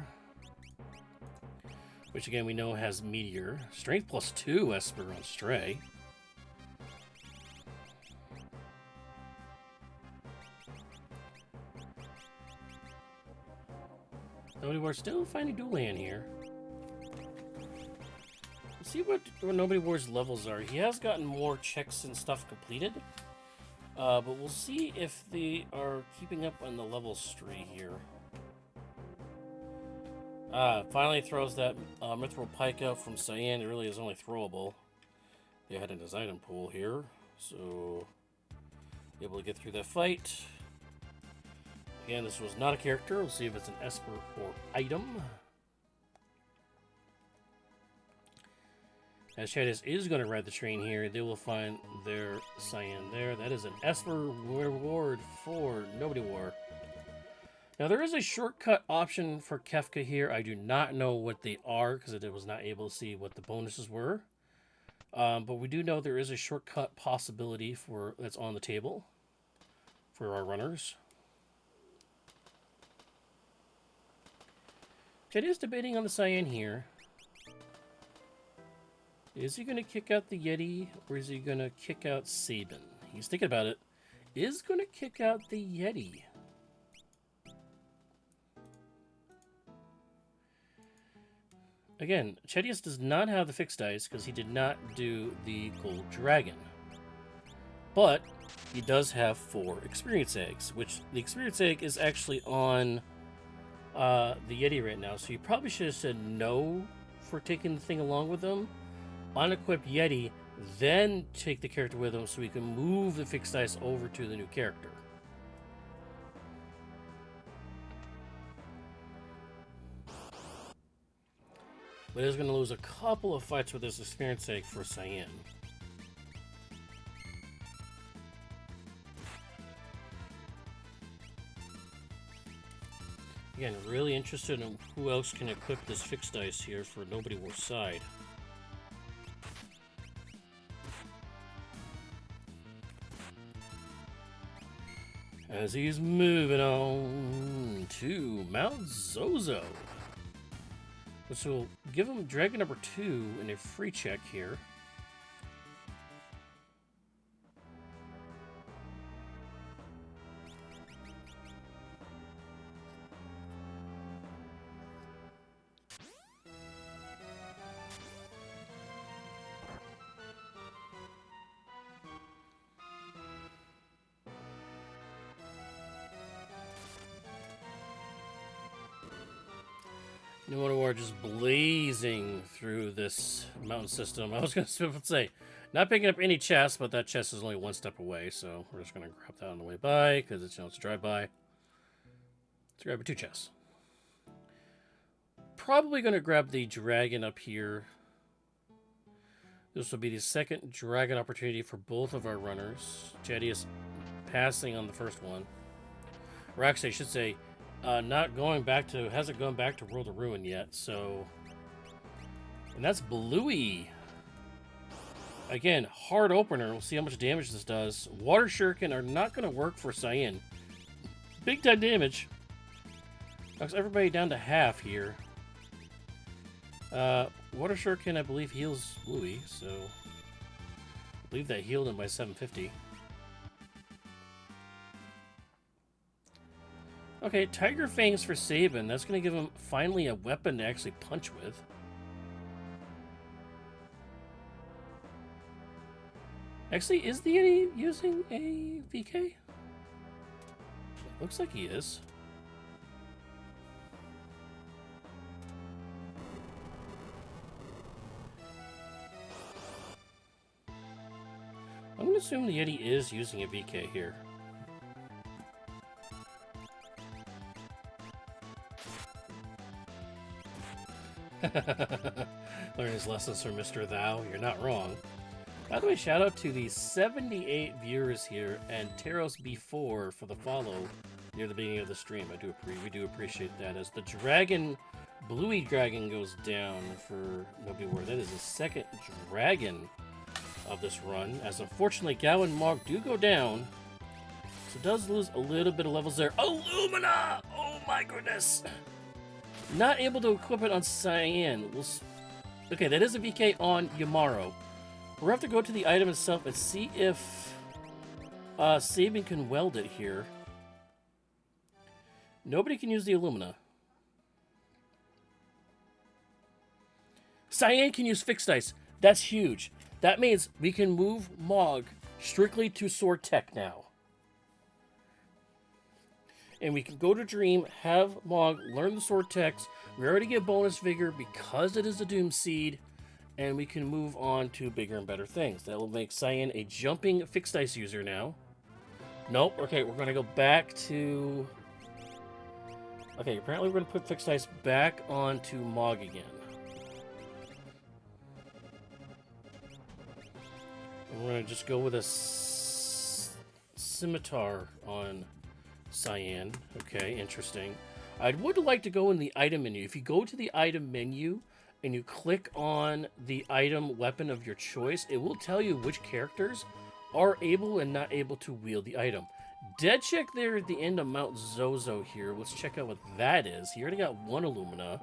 which again we know has Meteor. Strength +2 Esper on Stray. Nobodywar still finding dual land here. Let's see what Nobodywar's levels are. He has gotten more checks and stuff completed. But we'll see if they are keeping up on the level tree here. Finally throws that Mithril Pike out from Cyan. It really is only throwable. They had in his item pool here. So, able to get through that fight. Again, this was not a character. We'll see if it's an Esper or item. As Chadius is going to ride the train here, they will find their Cyan there. That is an Esper reward for Nobodywar. Now, there is a shortcut option for Kefka here. I do not know what they are because I was not able to see what the bonuses were. But we do know there is a shortcut possibility that's on the table for our runners. Chadius debating on the Cyan here. Is he going to kick out the Yeti, or is he going to kick out Sabin? He's thinking about it. Is going to kick out the Yeti. Again, Chadius does not have the fixed dice because he did not do the Gold Dragon. But he does have 4 experience eggs, which the experience egg is actually on the Yeti right now, so you probably should have said no for taking the thing along with them. Unequip Yeti, then take the character with him so we can move the fixed dice over to the new character. But he's going to lose a couple of fights with this experience egg for Cyan. Again, really interested in who else can equip this fixed dice here for Nobodywar's side. As he's moving on to Mount Zozo, which will give him Dragon number 2 in a free check here. Nobodywar just blazing through this mountain system. I was going to say, not picking up any chest, but that chest is only 1 step away, so we're just going to grab that on the way by, because it's, it's a drive-by. Let's grab 2 chests. Probably going to grab the dragon up here. This will be the second dragon opportunity for both of our runners. Chadius passing on the first one. Or actually, I should say, not going back to, hasn't gone back to World of Ruin yet, so. And that's Bluey. Again, hard opener. We'll see how much damage this does. Water Shuriken are not going to work for Cyan. Big time damage. Knocks everybody down to half here. Water Shuriken, I believe, heals Bluey, so. I believe that healed him by 750. Okay, Tiger Fangs for Sabin. That's going to give him finally a weapon to actually punch with. Actually, is the Yeti using a VK? Looks like he is. I'm going to assume the Yeti is using a VK here. Learn his lessons from Mr. Thou. You're not wrong. By the way, shout out to the 78 viewers here and Teros B4 for the follow near the beginning of the stream. We do appreciate that. As the dragon, Bluey Dragon goes down for Nobodywar. That is the second dragon of this run. As unfortunately, Gao and Mog do go down. So does lose a little bit of levels there. Illumina! Oh my goodness! Not able to equip it on Cyan. Okay, that is a VK on Yamaro. We'll have to go to the item itself and see if Sabin can weld it here. Nobody can use the Illumina. Cyan can use fixed dice. That's huge. That means we can move Mog strictly to Sword Tech now. And we can go to Dream, have Mog learn the Sword Techs. We already get bonus Vigor because it is a Doom Seed. And we can move on to bigger and better things. That will make Cyan a jumping fixed dice user now. Nope. Okay, we're going to go back to... Okay, apparently we're going to put fixed dice back onto Mog again. And we're going to just go with a scimitar on Cyan. Okay, interesting. I would like to go in the item menu. If you go to the item menu and you click on the item weapon of your choice, it will tell you which characters are able and not able to wield the item. Dead check there at the end of Mount Zozo here. Let's check out what that is. He already got one Illumina.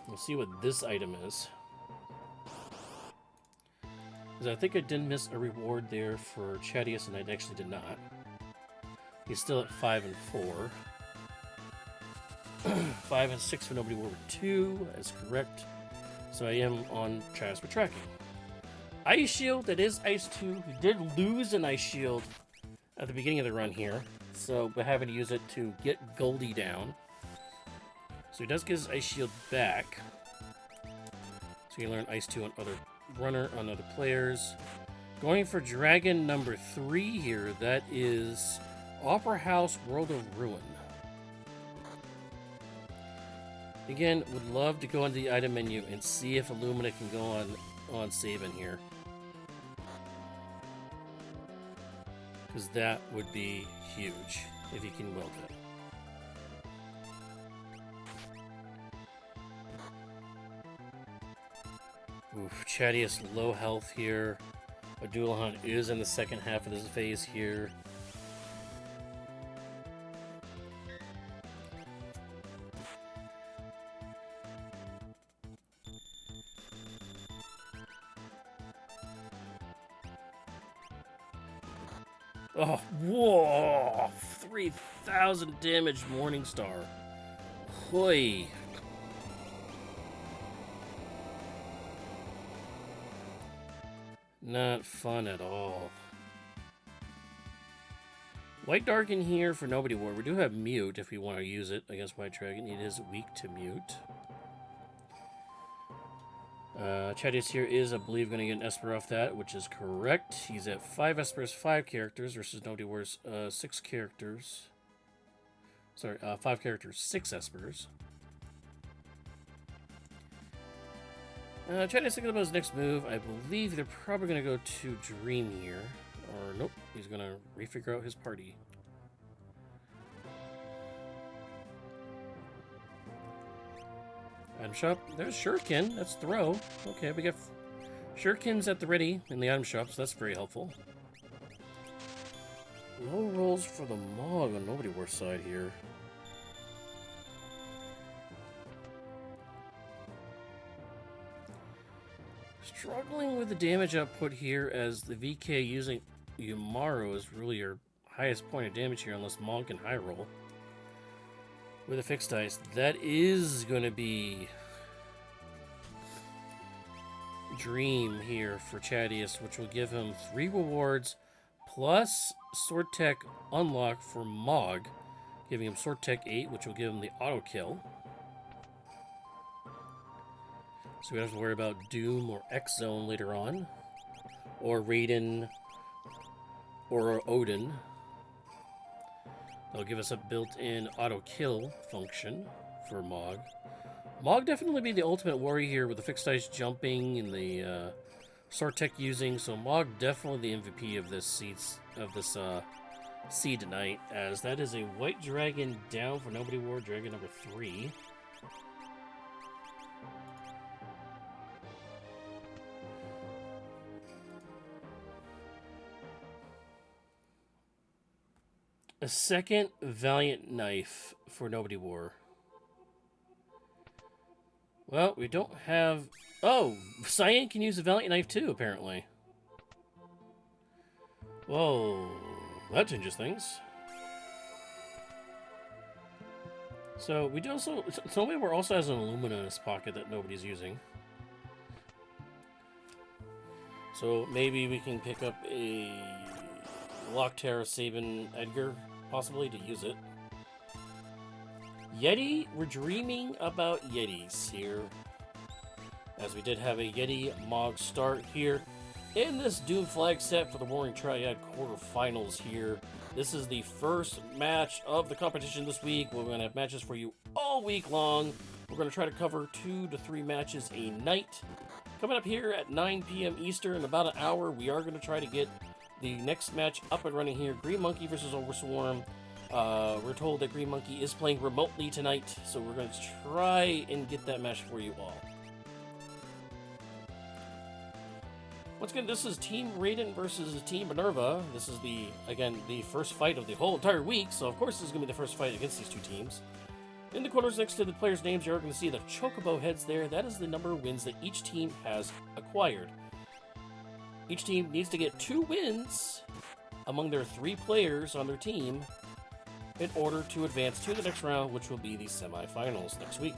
We'll see what this item is. Because I think I did miss a reward there for Chadius, and I actually did not. He's still at 5 and 4. 5 and 6 for Nobodywar 2. That's correct. So I am on Triads for tracking. Ice Shield, that is Ice 2. We did lose an Ice Shield at the beginning of the run here. So we're having to use it to get Goldie down. So he does get his Ice Shield back. So you learn Ice 2 on other players. Going for Dragon number 3 here. That is Opera House World of Ruin. Again, would love to go into the item menu and see if Illumina can go on Sabin here. Because that would be huge if he can weld it. Oof, Chadius low health here. Adulahan is in the second half of this phase here. Oh, whoa! 3,000 damage Morningstar. Hoi. Not fun at all. White Dark in here for Nobodywar. We do have Mute if we want to use it against White Dragon. It is weak to Mute. Chadius here is, I believe, going to get an Esper off that, which is correct. He's at 5 Espers, 5 characters versus Nobodywar's 6 characters. Sorry, 5 characters, 6 Espers. Chadius thinking about his next move. I believe they're probably going to go to Dream here. Or, nope, he's going to refigure out his party. Item shop. There's Shuriken. That's throw. Okay, we got Shurikens at the ready in the item shop, so that's very helpful. Low rolls for the Mog on Nobodywar's side here. Struggling with the damage output here as the VK using Yamaro is really your highest point of damage here unless Mog can high roll. With a fixed dice, that is going to be Dream here for Chadius, which will give him 3 rewards plus Sword Tech unlock for Mog, giving him Sword Tech 8, which will give him the auto kill. So we don't have to worry about Doom or X Zone later on, or Raiden or Odin. They'll give us a built-in auto kill function for Mog. Mog definitely be the ultimate worry here with the fixed dice jumping and the Sword Tech using. So Mog definitely the MVP of this seed tonight, as that is a white dragon down for Nobodywar, dragon number 3. A second Valiant Knife for Nobodywar. Well, we don't have... Oh, Cyan can use a Valiant Knife too, apparently. Whoa, that changes things. So, we do also... Nobodywar also has an Illumina in his pocket that nobody's using. So, maybe we can pick up a Lockterra Sabin Edgar, possibly, to use it. Yeti, we're dreaming about Yetis here, as we did have a Yeti Mog start here in this Doom Flag set for the Warring Triad quarterfinals here. This is the first match of the competition this week. We're going to have matches for you all week long. We're going to try to cover 2 to 3 matches a night. Coming up here at 9 p.m. Eastern in about an hour, we are going to try to get the next match up and running here. Green Monkey versus Overswarm. We're told that Green Monkey is playing remotely tonight, so we're going to try and get that match for you all. Once again, this is Team Raiden versus Team Minerva. This is the first fight of the whole entire week, so of course this is going to be the first fight against these two teams. In the corners next to the players' names, you're going to see the Chocobo heads there. That is the number of wins that each team has acquired. Each team needs to get 2 wins among their 3 players on their team in order to advance to the next round, which will be the semifinals next week.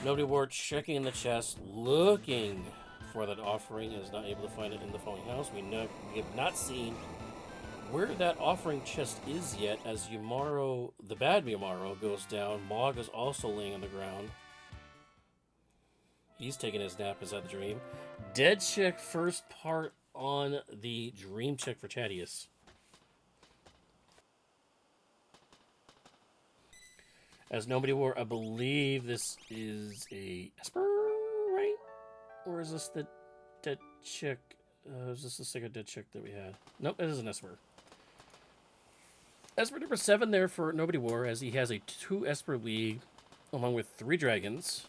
Nobodywar checking in the chest, looking for that offering, is not able to find it in the phone house. We have not seen where that offering chest is yet, as Yamaro, the bad Yamaro, goes down. Mog is also laying on the ground. He's taking his nap inside the dream. Dead check first part on the dream check for Chadius. As Nobodywar, I believe this is a Esper, right? Or is this the dead check? Is this the second dead check that we had? Nope, it is an Esper. Esper number 7 there for Nobodywar, as he has a 2 Esper league along with 3 dragons.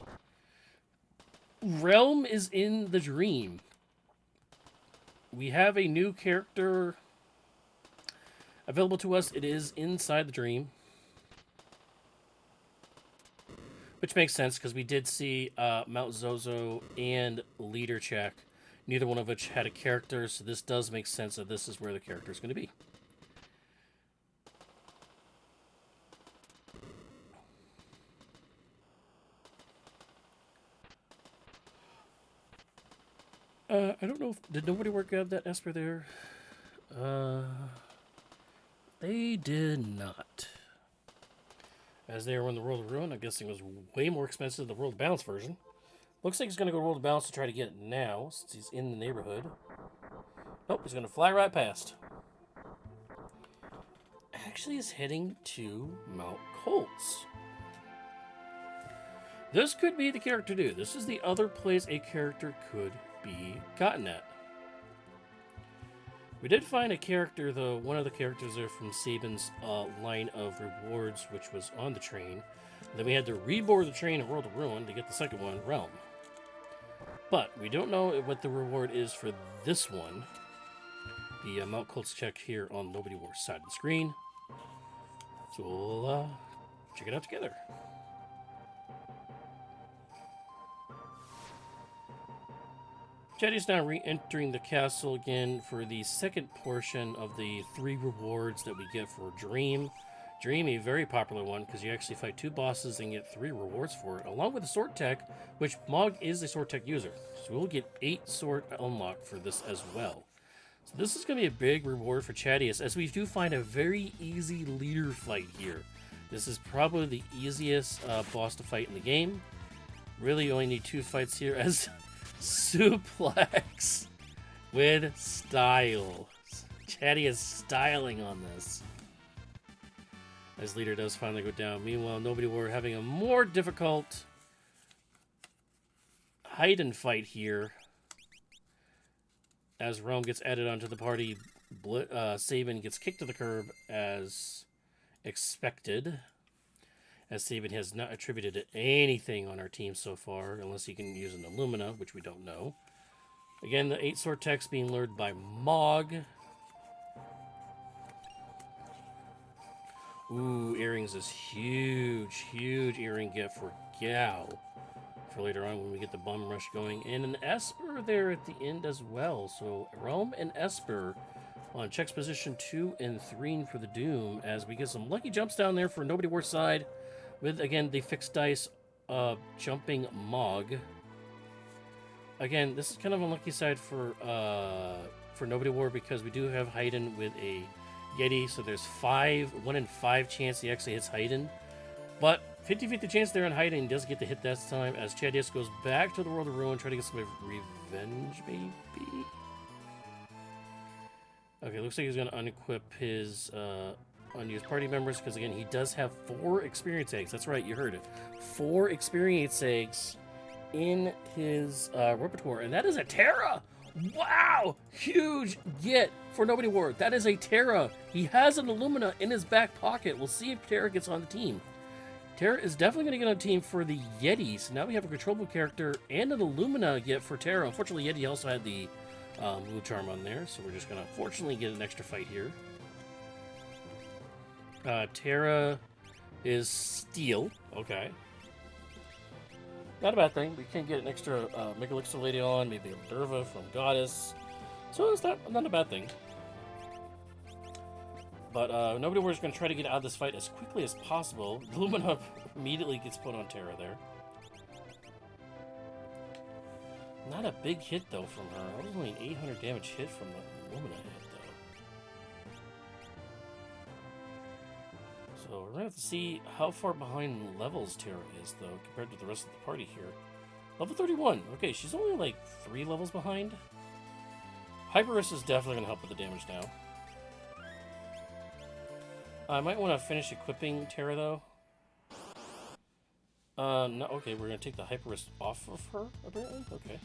Realm is in the dream. We have a new character available to us. It is inside the dream. Which makes sense, because we did see Mount Zozo and Leader Check. Neither one of which had a character, so this does make sense that this is where the character is going to be. I don't know if... Did Nobodywar grab that Esper there? They did not. As they were in the World of Ruin, I'm guessing it was way more expensive than the World of Balance version. Looks like he's going to go to World of Balance to try to get it now, since he's in the neighborhood. Nope, he's going to fly right past. Actually, is heading to Mount Colts. This could be the character to do. This is the other place a character could be gotten at. We did find a character, though, one of the characters there from Sabin's line of rewards, which was on the train. Then we had to reboard the train in World of Ruin to get the second one, Realm. But we don't know what the reward is for this one. The Mount Colts check here on Nobodywar's side of the screen. So we'll check it out together. Chadius now re-entering the castle again for the second portion of the 3 rewards that we get for Dream. Dreamy, very popular one, because you actually fight 2 bosses and get 3 rewards for it, along with the sword tech, which Mog is a sword tech user. So we'll get 8 sword unlock for this as well. So this is going to be a big reward for Chadius, as we do find a very easy leader fight here. This is probably the easiest boss to fight in the game. Really only need 2 fights here as suplex with style. Chadius styling on this. As leader does finally go down. Meanwhile, Nobodywar having a more difficult hide and fight here. As Rome gets added onto the party, Sabin gets kicked to the curb as expected. As Sabin has not attributed anything on our team so far, unless he can use an Illumina, which we don't know. Again, the 8 sword techs being lured by Mog. Ooh, earrings is huge, huge earring gift for Gao for later on when we get the bum rush going. And an Esper there at the end as well. So Realm and Esper on checks position 2 and 3 for the Doom, as we get some lucky jumps down there for Nobodywar's side with, again, the fixed dice jumping Mog. Again, this is kind of a lucky side for Nobodywar, because we do have Raiden with a Yeti, so there's 1 in 5 chance he actually hits Raiden. But 50-50 chance there on Raiden, he does get the hit that time, as Chadius goes back to the World of Ruin, trying to get some revenge, maybe? Okay, looks like he's going to unequip his unused party members, because again, he does have 4 experience eggs. That's right, you heard it. 4 experience eggs in his repertoire, and that is a Terra! Wow! Huge get for Nobodywar. That is a Terra. He has an Illumina in his back pocket. We'll see if Terra gets on the team. Terra is definitely going to get on the team for the Yeti. So now we have a controllable character and an Illumina get for Terra. Unfortunately, Yeti also had the blue charm on there, so we're just going to fortunately get an extra fight here. Terra is Steel. Okay. Not a bad thing. We can get an extra Mega Elixir later on, maybe a Minerva from Goddess. So it's not a bad thing. But Nobodywar's going to try to get out of this fight as quickly as possible. Illumina immediately gets put on Terra there. Not a big hit, though, from her. That was only an 800 damage hit from the Illumina hit, though. So we're going to have to see how far behind levels Terra is, though, compared to the rest of the party here. Level 31. Okay, she's only like 3 levels behind. Hyperus is definitely going to help with the damage now. I might want to finish equipping Terra, though. No, okay, we're going to take the Hyperus off of her, apparently? Okay.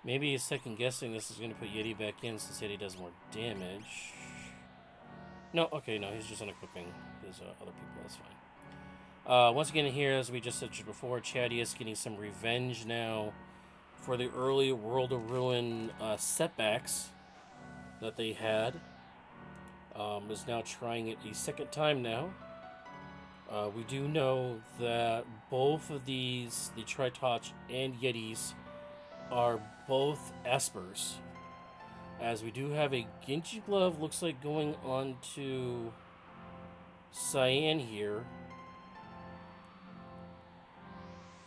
Maybe second guessing this is going to put Yeti back in since Yeti does more damage. No, okay, no, he's just unequipping his other people, that's fine. Once again here, as we just said before, Chadius getting some revenge now for the early World of Ruin setbacks that they had. Is now trying it a second time now. We do know that both of these, the Tritoch and Yetis, are both Espers. As we do have a Genji Glove, looks like going on to Cyan here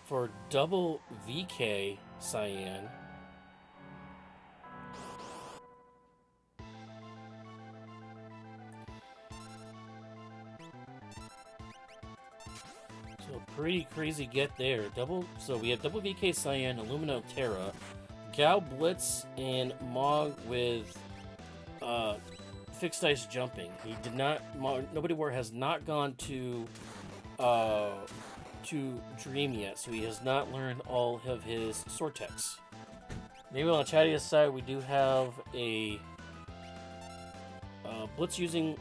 for double VK Cyan. So pretty crazy get there. So we have double VK Cyan, Illumina Terra, Gao Blitz, and Mog with fixed dice jumping. He did not. Nobodywar has not gone to Dream yet, so he has not learned all of his sword techs. Maybe on Chadius' side, we do have a Blitz using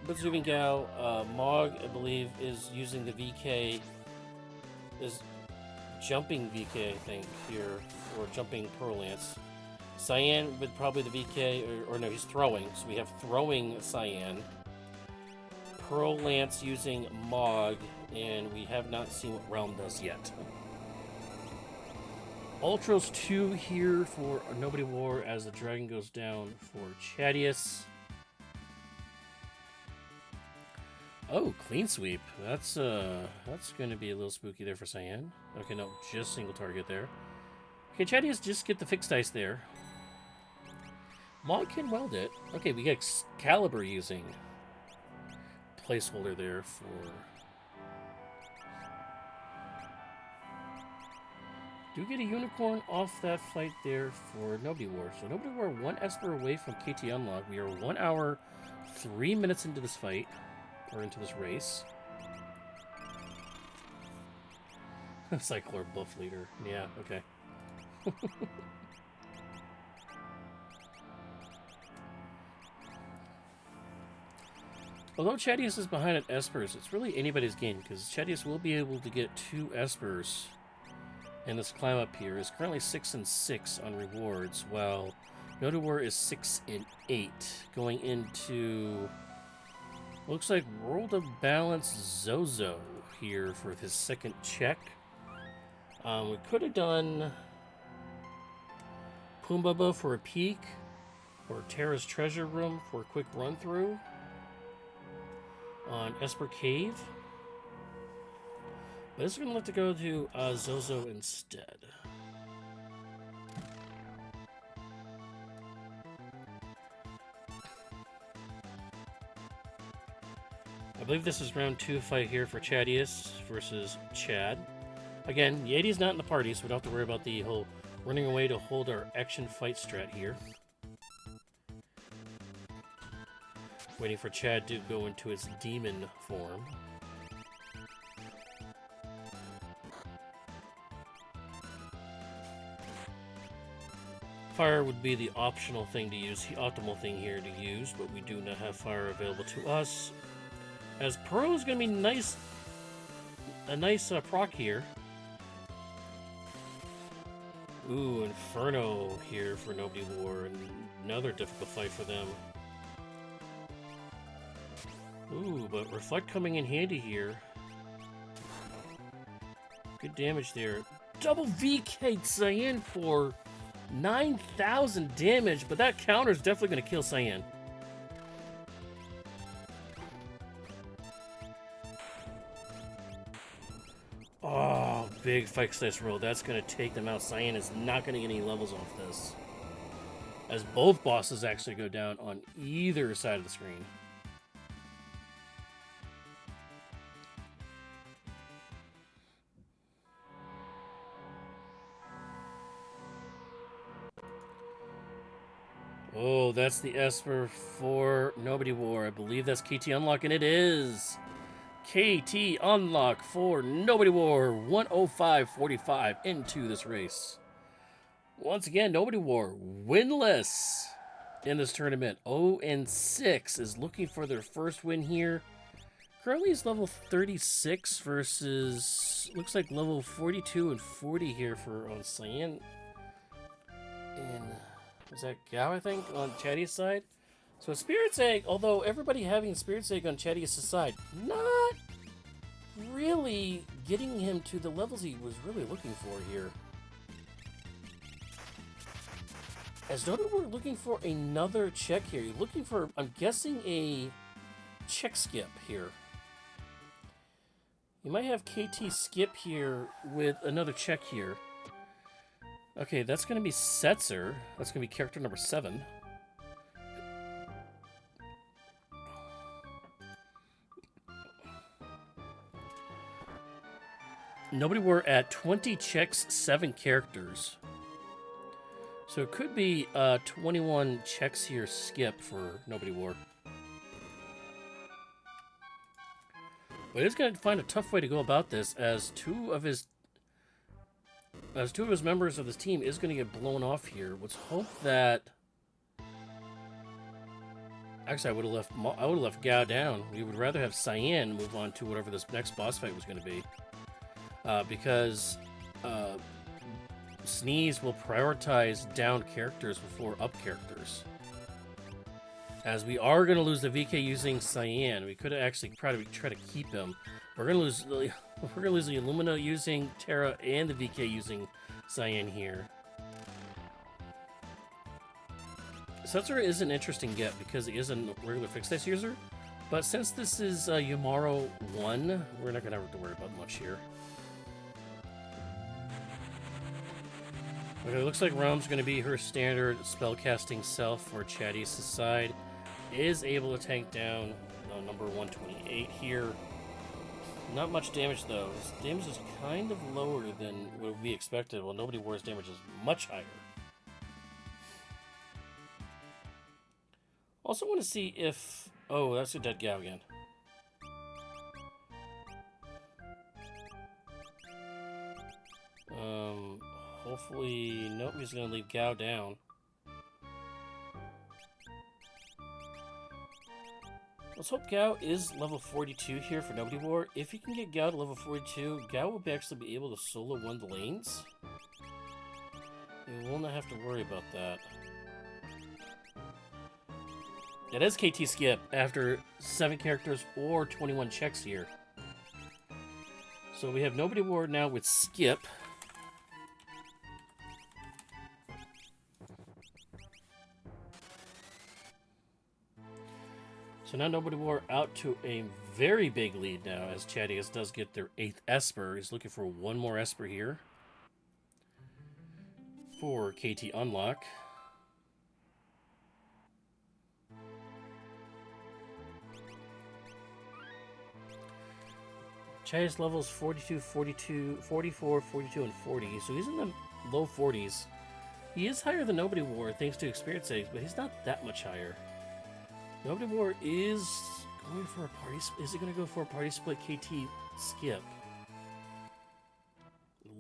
Gao. Mog, I believe, is using the VK, is jumping VK, I think, here, or jumping Pearl Lance. Cyan with probably the VK, or no, he's throwing, so we have throwing Cyan. Pearl Lance using Mog, and we have not seen what Realm does yet. Ultros 2 here for Nobodywar as the dragon goes down for Chadius. Oh, clean sweep. That's going to be a little spooky there for Cyan. Okay, no, just single target there. Okay, Chadius, just get the fixed dice there. Mog can weld it. Okay, we got Excalibur using placeholder there for... Do get a unicorn off that fight there for Nobodywar. So Nobodywar 1 Esper away from KT unlock. We are 1 hour, 3 minutes into this fight. Or into this race. Cyclor buff leader. Yeah, okay. Although Chadius is behind at Espers, it's really anybody's game, because Chadius will be able to get 2 Espers in this climb up here. Is currently 6 and 6 on rewards, while Nobodywar is 6 and 8, going into... Looks like World of Balance Zozo here for his second check. We could have done Pumbaba for a peek, or Terra's Treasure Room for a quick run-through on Esper Cave. But this is going to let it go to Zozo instead. I believe this is round 2 fight here for Chadius versus Chad. Again, Yeti's not in the party, so we don't have to worry about the whole running away to hold our action fight strat here. Waiting for Chad to go into his demon form. Fire would be the optional thing to use, the optimal thing here to use, but we do not have fire available to us. As Pearl is going to be nice, a nice proc here. Ooh, Inferno here for Nobodywar, and another difficult fight for them. Ooh, but Reflect coming in handy here. Good damage there. Double VK Cyan for 9,000 damage, but that counter is definitely going to kill Cyan. Oh, big fight dice roll. That's going to take them out. Cyan is not going to get any levels off this, as both bosses actually go down on either side of the screen. Oh, that's the Esper for Nobodywar. I believe that's KT Unlock, and it is KT Unlock for Nobodywar. 105.45 into this race. Once again, Nobodywar winless in this tournament. 0-6 is looking for their first win here. Currently is level 36 versus, looks like level 42 and 40 here for on Cyan. And is that Gao, I think, on Chadius' side? So Spirit's Egg, although everybody having Spirit's Egg on Chadius' side, not really getting him to the levels he was really looking for here. As though we're looking for another check here. You're looking for, I'm guessing, a check skip here. You might have KT skip here with another check here. Okay, that's going to be Setzer. That's going to be character number 7. Nobodywar at 20 checks, 7 characters. So it could be 21 checks here skip for Nobodywar. But it's going to find a tough way to go about this, as two of his members of this team is going to get blown off here. Let's hope that... Actually, I would have left Gao down. We would rather have Cyan move on to whatever this next boss fight was going to be, because Sneeze will prioritize down characters before up characters. As we are going to lose the VK using Cyan. We could actually try to keep him. We're going to lose the Illumina using Terra and the VK using Cyan here. Setzer is an interesting get because he is a regular fixed dice user. But since this is Yumaro 1, we're not going to have to worry about much here. Okay, it looks like Realm's going to be her standard spellcasting self for Chadius' side. Is able to tank down number 128 here. Not much damage though. His damage is kind of lower than what we expected. Well, Nobodywar's damage is much higher. Also want to see if... Oh, that's a dead Gao again. Hopefully... Nope, he's going to leave Gao down. Let's hope Gao is level 42 here for Nobodywar. If he can get Gao to level 42, Gao will actually be able to solo one the lanes. We will not have to worry about that. It is KT skip after 7 characters or 21 checks here. So we have Nobodywar now with skip. So now Nobodywar out to a very big lead now as Chadius does get their 8th Esper. He's looking for one more Esper here for KT unlock. Chadius levels 42, 42, 44, 42, and 40. So he's in the low 40s. He is higher than Nobodywar thanks to experience saves, but he's not that much higher. Nobodywar is going for a party. Is he going to go for a party split KT skip?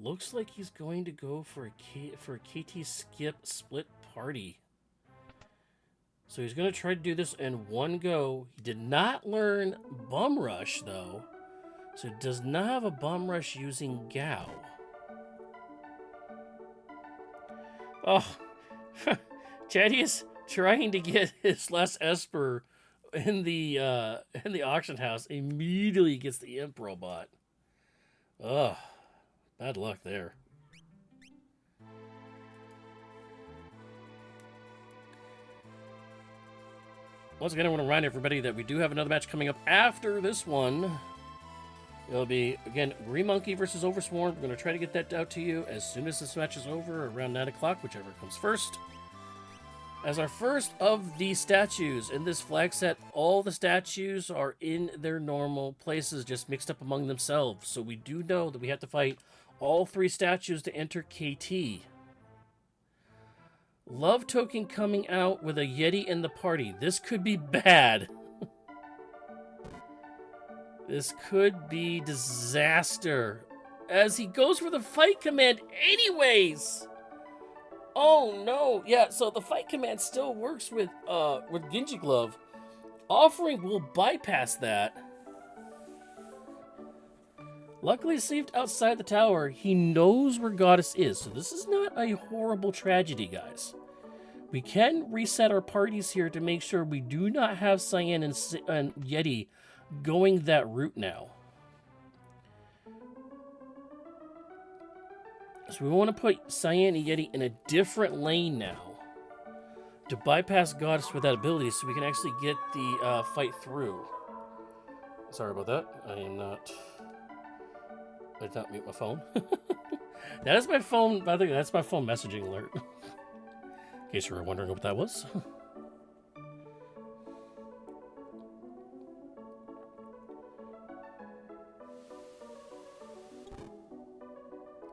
Looks like he's going to go for a KT skip split party. So he's going to try to do this in one go. He did not learn Bum Rush though, so he does not have a Bum Rush using Gao. Oh, Chadius trying to get his last Esper in the auction house immediately gets the Imp robot. Ugh, bad luck there. Once again, I want to remind everybody that we do have another match coming up after this one. It'll be, again, Green Monkey versus Oversworn. We're going to try to get that out to you as soon as this match is over, around 9 o'clock, whichever comes first. As our first of the statues in this flag set, all the statues are in their normal places, just mixed up among themselves. So we do know that we have to fight all 3 statues to enter KT. Love Token coming out with a Yeti in the party. This could be bad. This could be disaster. As he goes for the fight command anyways. Oh no, yeah, so the fight command still works with Genji Glove. Offering will bypass that. Luckily saved outside the tower. He knows where Goddess is, so this is not a horrible tragedy, guys. We can reset our parties here to make sure we do not have Cyan and Yeti going that route now. So we want to put Cyan and Yeti in a different lane now to bypass Goddess with that ability so we can actually get the fight through. Sorry about that. I did not mute my phone. That is my phone, by the way, that's my phone messaging alert. In case you were wondering what that was.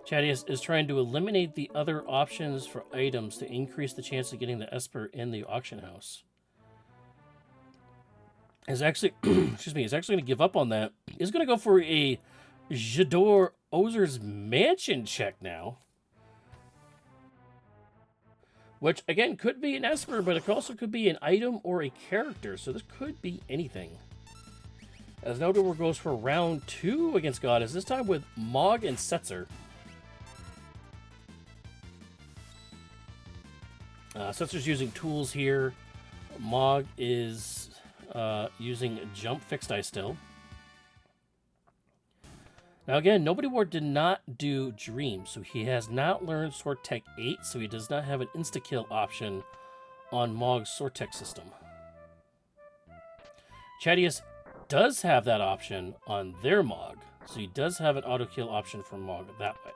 Chadius is trying to eliminate the other options for items to increase the chance of getting the Esper in the auction house. Is actually, excuse me, is actually going to give up on that. He's going to go for a Jador Ozer's Mansion check now. Which, again, could be an Esper, but it also could be an item or a character. So this could be anything. As Nobodywar goes for round 2 against Goddess, this time with Mog and Setzer. Setzer's using tools here. Mog is using jump fixed eye still. Now again, Nobodywar did not do Dream, so he has not learned Sword Tech 8, so he does not have an insta-kill option on Mog's Sword Tech system. Chadius does have that option on their Mog, so he does have an auto-kill option for Mog that way.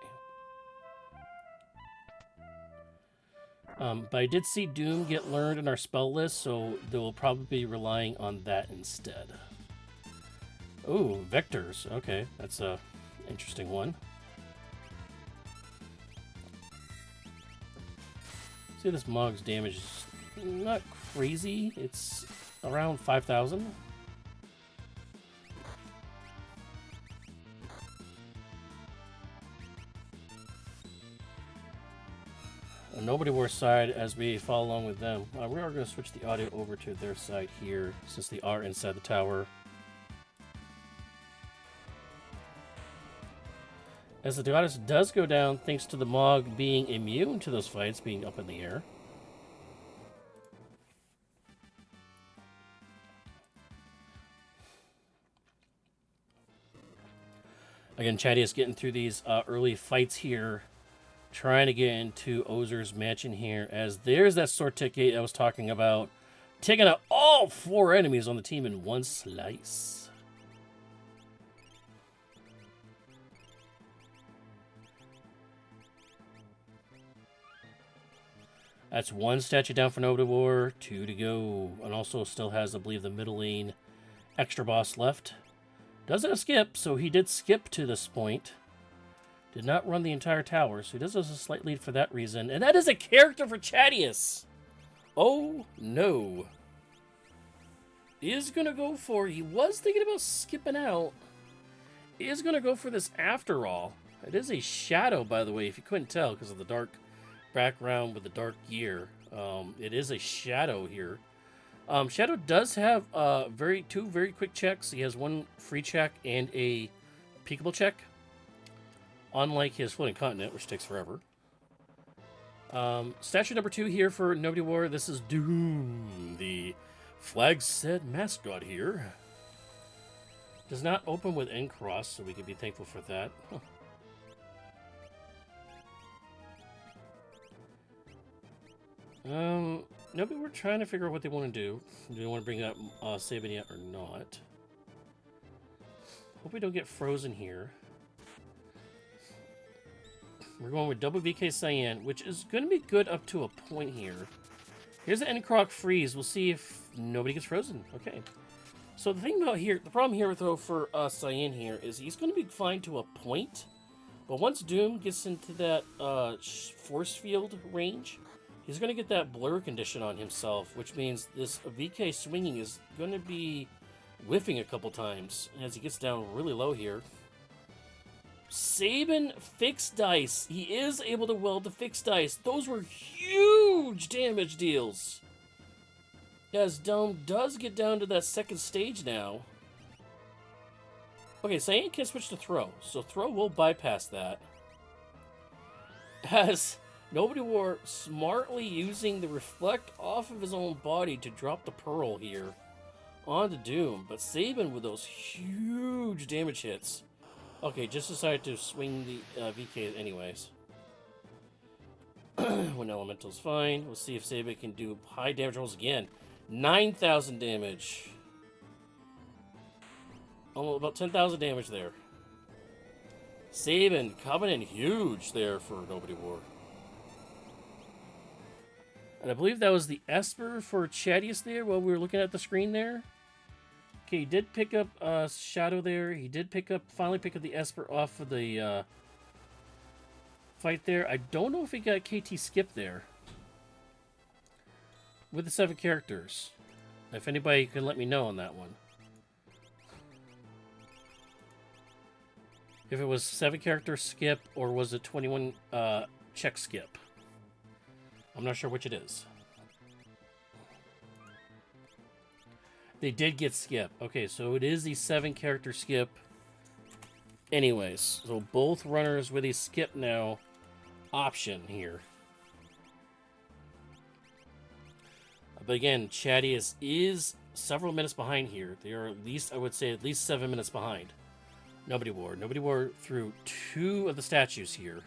But I did see Doom get learned in our spell list, so they will probably be relying on that instead. Oh, Vectors. Okay, that's a interesting one. See, this Mog's damage is not crazy. It's around 5,000. Nobodywar's side as we follow along with them. We are going to switch the audio over to their side here since they are inside the tower. As the goddess does go down thanks to the Mog being immune to those fights being up in the air. Again, Chadius getting through these early fights here. Trying to get into Ozer's mansion here, as there's that Sword Tech 8 I was talking about, taking out all 4 enemies on the team in one slice. That's 1 statue down for Nobodywar, 2 to go, and also still has, I believe, the middle lane extra boss left. Doesn't have skip, so he did skip to this point. Did not run the entire tower, so he does have a slight lead for that reason. And that is a character for Chadius. Oh, no. He is going to go for... He was thinking about skipping out. He is going to go for this after all. It is a shadow, by the way, if you couldn't tell, because of the dark background with the dark gear. It is a shadow here. Shadow does have 2 very quick checks. He has 1 free check and a peekable check. Unlike his Floating Continent, which takes forever. Statue number 2 here for Nobodywar. This is Doom, the flag set mascot here. Does not open with end cross, so we can be thankful for that. Huh. Nobodywar trying to figure out what they want to do. Do they want to bring up Sabin yet or not? Hope we don't get frozen here. We're going with double VK Cyan, which is going to be good up to a point here. Here's the Endcroc freeze. We'll see if nobody gets frozen. Okay. So the thing about here, the problem here though for Cyan here is he's going to be fine to a point, but once Doom gets into that force field range, he's going to get that blur condition on himself, which means this VK swinging is going to be whiffing a couple times as he gets down really low here. Sabin fixed dice. He is able to weld the fixed dice. Those were huge damage deals. As Dome does get down to that second stage now. Okay, Cyan can switch to throw, so throw will bypass that. As Nobodywar smartly using the reflect off of his own body to drop the pearl here onto Doom, but Sabin with those huge damage hits. Okay, just decided to swing the VK anyways. When Elemental's fine. We'll see if Sabin can do high damage rolls again. 9,000 damage. Almost about 10,000 damage there. Sabin coming in huge there for Nobodywar. And I believe that was the Esper for Chadius there while we were looking at the screen there. Okay, he did pick up Shadow there. He did finally pick up the Esper off of the fight there. I don't know if he got KT skip there. With the 7 characters. If anybody can let me know on that one. If it was 7 character skip or was it 21 check skip. I'm not sure which it is. They did get skip. Okay, so it is the 7 character skip. Anyways, so both runners with a skip now option here. But again, Chadius is several minutes behind here. They are at least, I would say, at least 7 minutes behind. Nobodywar. Nobodywar through 2 of the statues here.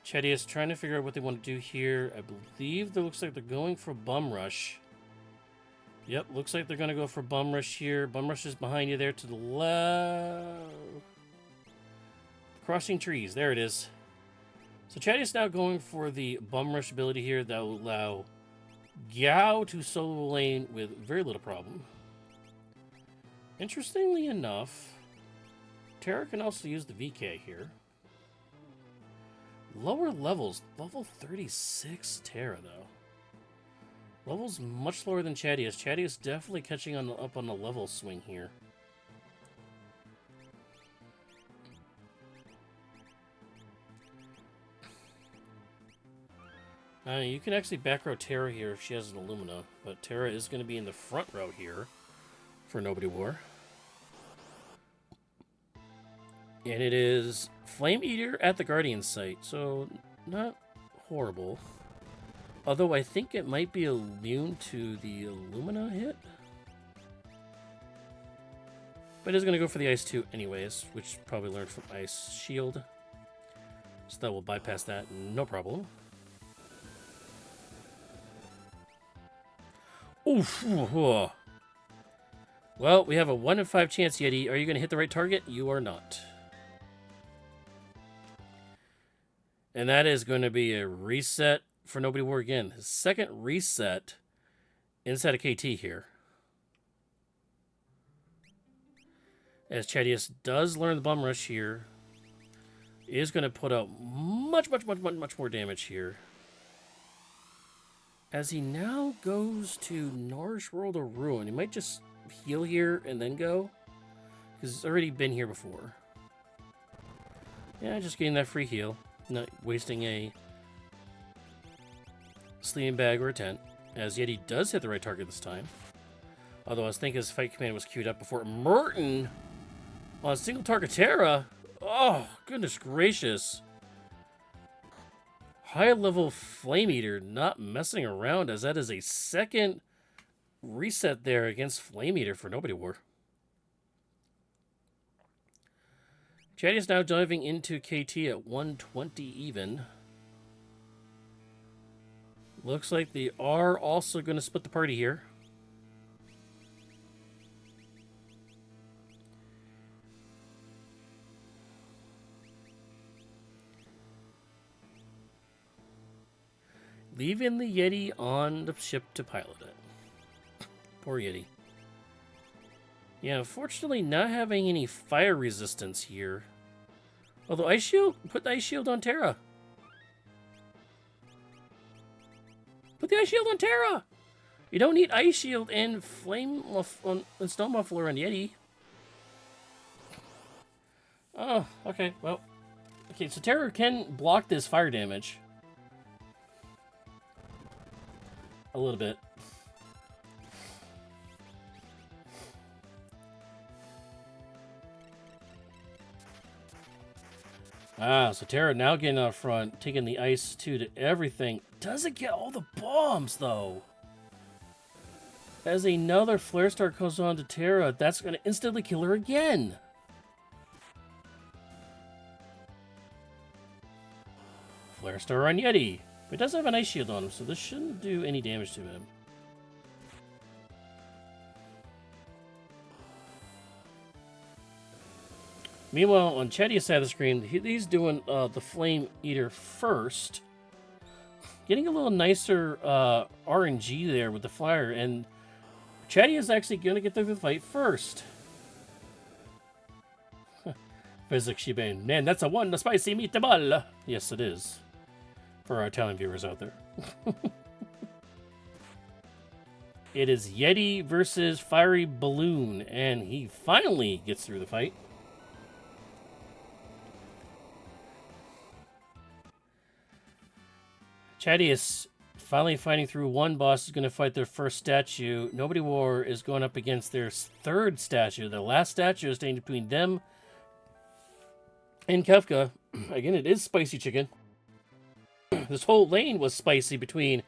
Chadius trying to figure out what they want to do here. I believe it looks like they're going for Bum Rush. Yep, looks like they're going to go for Bum Rush here. Bum Rush is behind you there to the left. Crossing trees. There it is. So Chadius now going for the Bum Rush ability here that will allow Gao to solo lane with very little problem. Interestingly enough, Terra can also use the VK here. Lower levels. Level 36 Terra, though. Level's much lower than Chadius. Chadius definitely catching up on the level swing here. You can actually back row Terra here if she has an Illumina, but Terra is going to be in the front row here for Nobodywar. And it is Flame Eater at the Guardian site, so not horrible. Although I think it might be immune to the Illumina hit. But it's going to go for the Ice 2 anyways, which probably learned from Ice Shield. So that will bypass that, no problem. Oof. Well, we have a 1 in 5 chance, Yeti. Are you going to hit the right target? You are not. And that is going to be a reset for Nobodywar again. His second reset inside of KT here. As Chadius does learn the Bum Rush here, is going to put out much more damage here. As he now goes to Nourish World of Ruin, he might just heal here and then go, because he's already been here before. Yeah, just getting that free heal, not wasting a sleeping bag or a tent, as Yeti does hit the right target this time. Although I was thinking his fight command was queued up before Merton on a single target Terra. Oh, goodness gracious. High level Flame Eater not messing around, as that is a second reset there against Flame Eater for Nobodywar. Chadius now diving into KT at 120 even. Looks like they are also going to split the party here. Leaving the Yeti on the ship to pilot it. Poor Yeti. Yeah, unfortunately not having any fire resistance here. Although Ice Shield, put the Ice Shield on Terra. Put the Ice Shield on Terra! You don't need Ice Shield and and Stone Muffler on Yeti. Oh, okay, well. Okay, so Terra can block this fire damage. A little bit. Ah, so Terra now getting out front, taking the Ice 2 to everything. Doesn't get all the bombs, though. As another Flare Star goes on to Terra, that's going to instantly kill her again. Flare Star on Yeti. But it does have an Ice Shield on him, so this shouldn't do any damage to him. Meanwhile, on Chadius' side of the screen, he's doing the Flame Eater first. Getting a little nicer RNG there with the Flyer, and Chadius is actually going to get through the fight first. Physics Shiban. Man, that's a one, the spicy meatball. Yes, it is. For our Italian viewers out there. It is Yeti versus Fiery Balloon, and he finally gets through the fight. Chadius finally fighting through one boss is going to fight their first statue. Nobodywar is going up against their third statue. The last statue is standing between them and Kefka. Again, it is spicy chicken. This whole lane was spicy between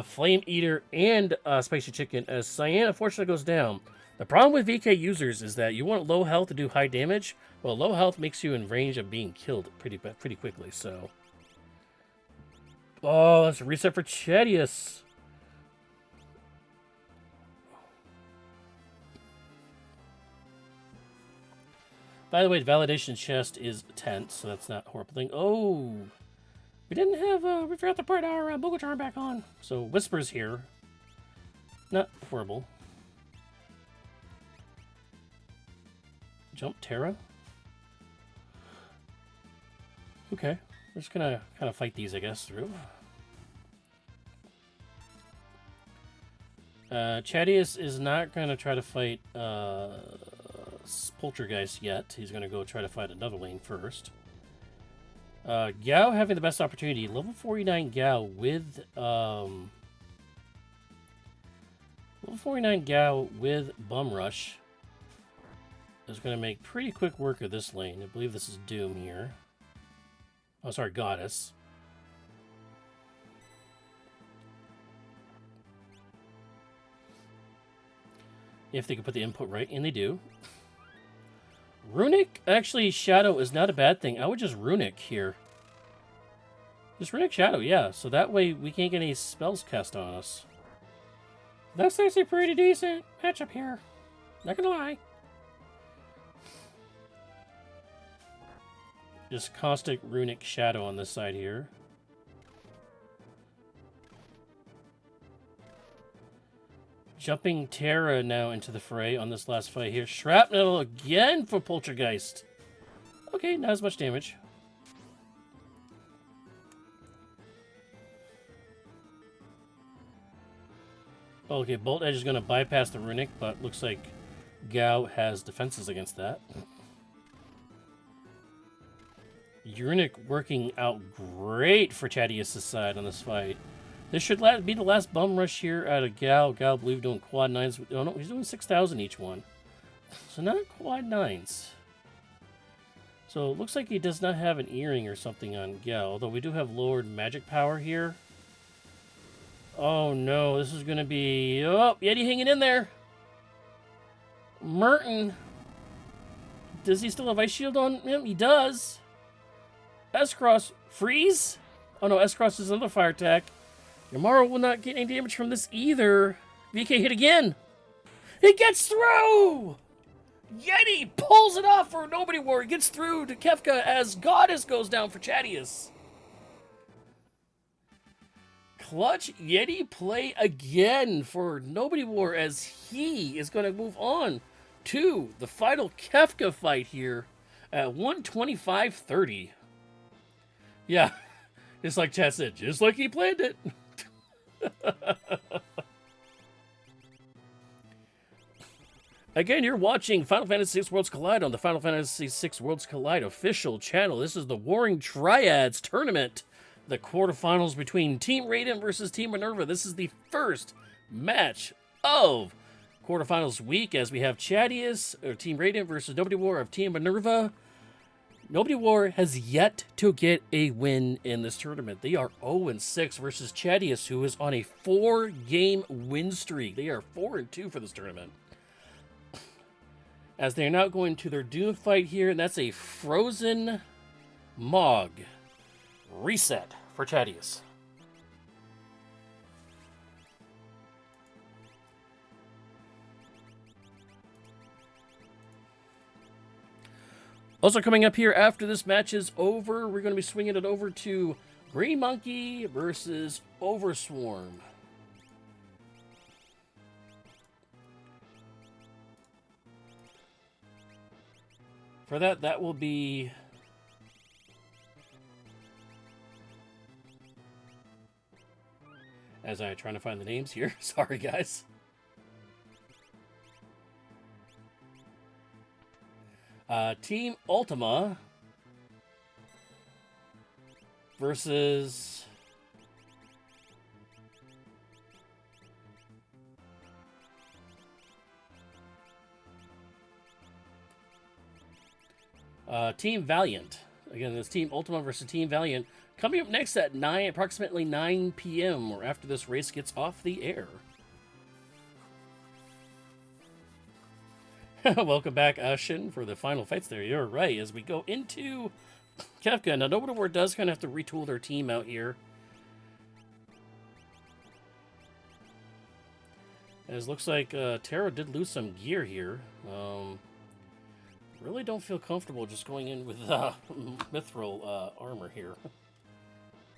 Flame Eater, and Spicy Chicken, as Cyan unfortunately goes down. The problem with VK users is that you want low health to do high damage. Well, low health makes you in range of being killed pretty quickly, so... Oh, that's a reset for Chadius. By the way, the validation chest is tense, so that's not a horrible thing. Oh, we didn't have, we forgot to put our Bogotron back on. So Whisper's here. Not horrible. Jump Terra. Okay, we're just gonna kind of fight these, I guess, through. Chadius is not gonna try to fight Poltergeist yet. He's gonna go try to fight another lane first. Gao having the best opportunity. Level 49 Gao with level 49 Gao with Bum Rush is going to make pretty quick work of this lane. I believe this is Doom here. Oh, sorry, Goddess. If they could put the input right, and they do. Runic, actually, Shadow is not a bad thing. I would just Runic here. Just Runic Shadow, yeah. So that way we can't get any spells cast on us. That's actually pretty decent matchup here. Not gonna lie. Just Caustic Runic Shadow on this side here. Jumping Terra now into the fray on this last fight here. Shrapnel again for Poltergeist. Okay, not as much damage. Okay, Bolt Edge is going to bypass the Runic, but looks like Gao has defenses against that. Runic working out great for Chadius' side on this fight. This should be the last bum rush here out of Gao. Gao, I believe, doing quad 9s. Oh, no, he's doing 6,000 each one. So not quad 9s. So it looks like he does not have an earring or something on Gao, although we do have lowered magic power here. Oh, no, this is going to be... Oh, Yeti hanging in there. Merton. Does he still have Ice Shield on him? He does. S-Cross. Freeze? Oh, no, S-Cross is another fire attack. Yamaru will not get any damage from this either. VK hit again. He gets through! Yeti pulls it off for Nobodywar. He gets through to Kefka as Goddess goes down for Chadius. Clutch Yeti play again for Nobodywar as he is going to move on to the final Kefka fight here at 125.30. Yeah, just like Chad said, just like he planned it. Again, you're watching Final Fantasy VI Worlds Collide on the Final Fantasy VI Worlds Collide official channel. This is the Warring Triads tournament. The quarterfinals between Team Raiden versus Team Minerva. This is the first match of quarterfinals week as we have Chadius, or Team Raiden versus Nobodywar of Team Minerva. Nobodywar has yet to get a win in this tournament. They are 0-6 versus Chadius, who is on a 4-game win streak. They are 4-2 for this tournament. As they are now going to their Doom fight here, and that's a Frozen Mog reset for Chadius. Also coming up here after this match is over, we're going to be swinging it over to Green Monkey versus Overswarm. For that will be... As I'm trying to find the names here. Sorry, guys. Team Ultima versus Team Valiant. Again, it's Team Ultima versus Team Valiant. Coming up next at approximately 9 p.m. or after this race gets off the air. Welcome back, Ashin, for the final fights there. You're right. As we go into Kefka. Now, Nobodywar does kind of have to retool their team out here. As looks like Terra did lose some gear here. Really don't feel comfortable just going in with mithril armor here.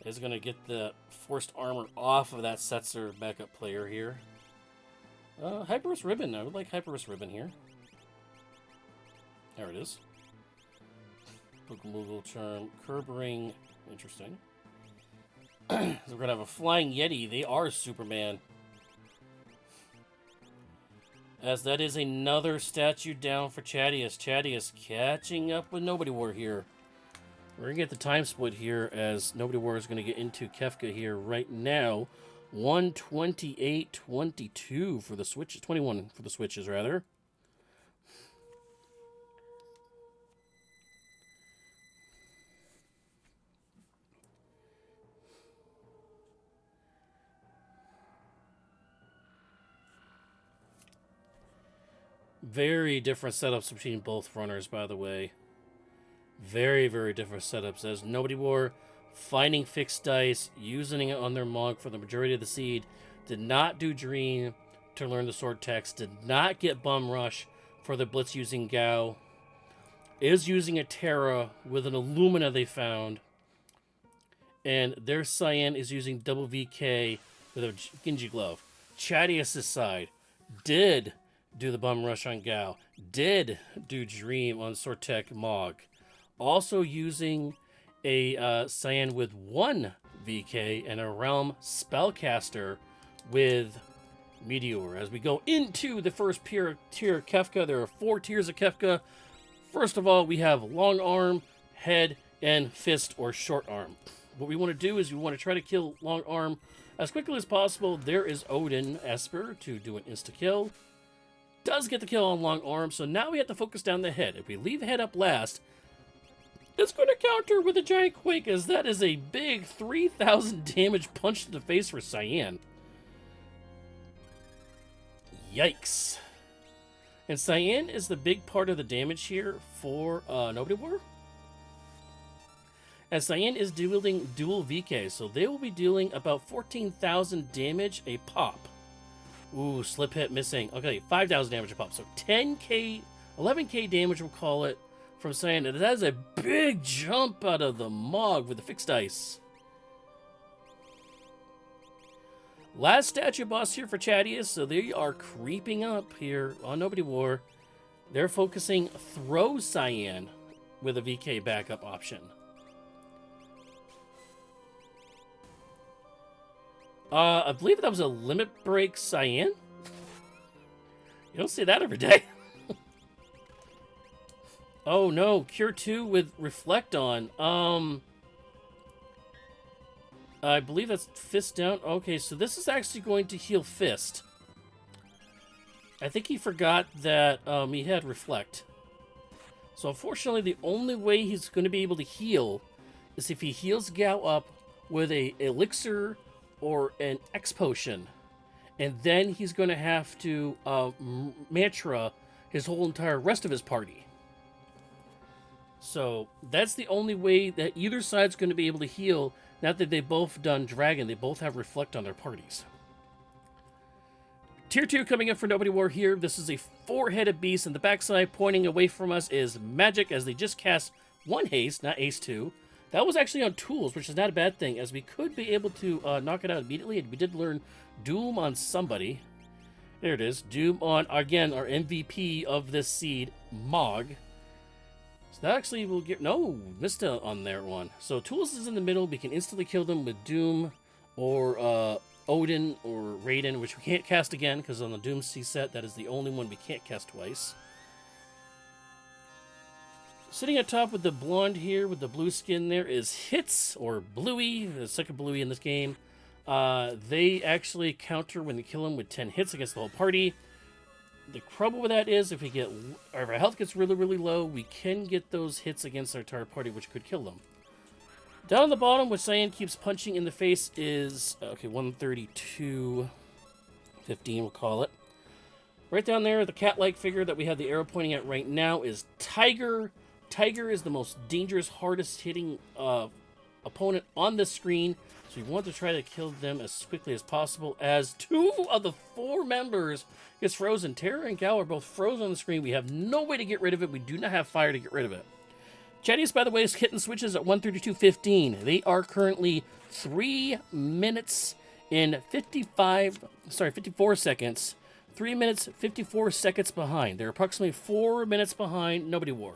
Is going to get the forced armor off of that Setzer backup player here. Hyperus Ribbon. I would like Hyperus Ribbon here. There it is. Moogle Charm. Curb Ring. Interesting. So we're going to have a Flying Yeti. They are Superman. As that is another statue down for Chadius. Chadius catching up with Nobodywar here. We're going to get the time split here as Nobodywar is going to get into Kefka here right now. 128-22 for the Switch. 21 for the Switches, rather. Very different setups between both runners, by the way. Very, very different setups. As Nobodywar finding fixed dice, using it on their Mog for the majority of the seed. Did not do Dream to learn the sword text. Did not get Bum Rush for the Blitz using Gao. Is using a Terra with an Illumina they found. And their Cyan is using double VK with a Genji Glove. Chadius' side did do the Bum Rush on Gao. Did do Dream on Sortek Mog. Also using a Cyan with 1 VK and a Realm Spellcaster with Meteor. As we go into the first tier Kefka, there are 4 tiers of Kefka. First of all, we have Long Arm, Head, and Fist or Short Arm. What we want to do is we want to try to kill Long Arm as quickly as possible. There is Odin Esper to do an insta-kill. Does get the kill on Long Arm, so now we have to focus down the Head. If we leave Head up last, it's going to counter with a Giant Quake, as that is a big 3,000 damage punch to the face for Cyan. Yikes. And Cyan is the big part of the damage here for Nobodywar. As Cyan is dealing dual VK, so they will be dealing about 14,000 damage a pop. Ooh, slip hit missing. Okay, 5,000 damage a pop. So 10k, 11k damage, we'll call it, from Cyan. And that is a big jump out of the Mog with the fixed dice. Last statue boss here for Chadius, so they are creeping up here on Nobodywar. They're focusing Throw Cyan with a VK backup option. I believe that was a Limit Break Cyan. You don't see that every day. Oh no, Cure 2 with Reflect on. I believe that's Fist down. Okay, so this is actually going to heal Fist. I think he forgot that he had Reflect. So unfortunately, the only way he's going to be able to heal is if he heals Gao up with a Elixir or an X Potion. And then he's going to have to mantra his whole entire rest of his party. So that's the only way that either side's going to be able to heal. Not that they've both done Dragon, they both have Reflect on their parties. Tier 2 coming in for Nobodywar here. This is a 4-headed beast, and the backside pointing away from us is Magic, as they just cast 1 haste, not Ace 2. That was actually on tools, which is not a bad thing, as we could be able to knock it out immediately, and we did learn Doom on somebody. There it is. Doom on, again, our MVP of this seed, Mog. So that actually will get... No, missed out on there one. So tools is in the middle. We can instantly kill them with Doom or Odin or Raiden, which we can't cast again, because on the Doom C set, that is the only one we can't cast twice. Sitting at top with the blonde here, with the blue skin there, is Hits, or Bluey, the second Bluey in this game. They actually counter when they kill them with 10 hits against the whole party. The trouble with that is, if our health gets really, really low, we can get those hits against our entire party, which could kill them. Down at the bottom, what Cyan keeps punching in the face is, okay, 132.15, we'll call it. Right down there, the cat-like figure that we have the arrow pointing at right now is Tiger. Tiger is the most dangerous, hardest hitting opponent on the screen, so we want to try to kill them as quickly as possible, as 2 of the 4 members gets frozen. Terra and Gao are both frozen on the screen. We have no way to get rid of it. We do not have fire to get id of it. Chadius, by the way, is hitting switches at 132.15. They are currently 3 minutes and 54 seconds. 3 minutes, 54 seconds behind. They're approximately 4 minutes behind Nobodywar.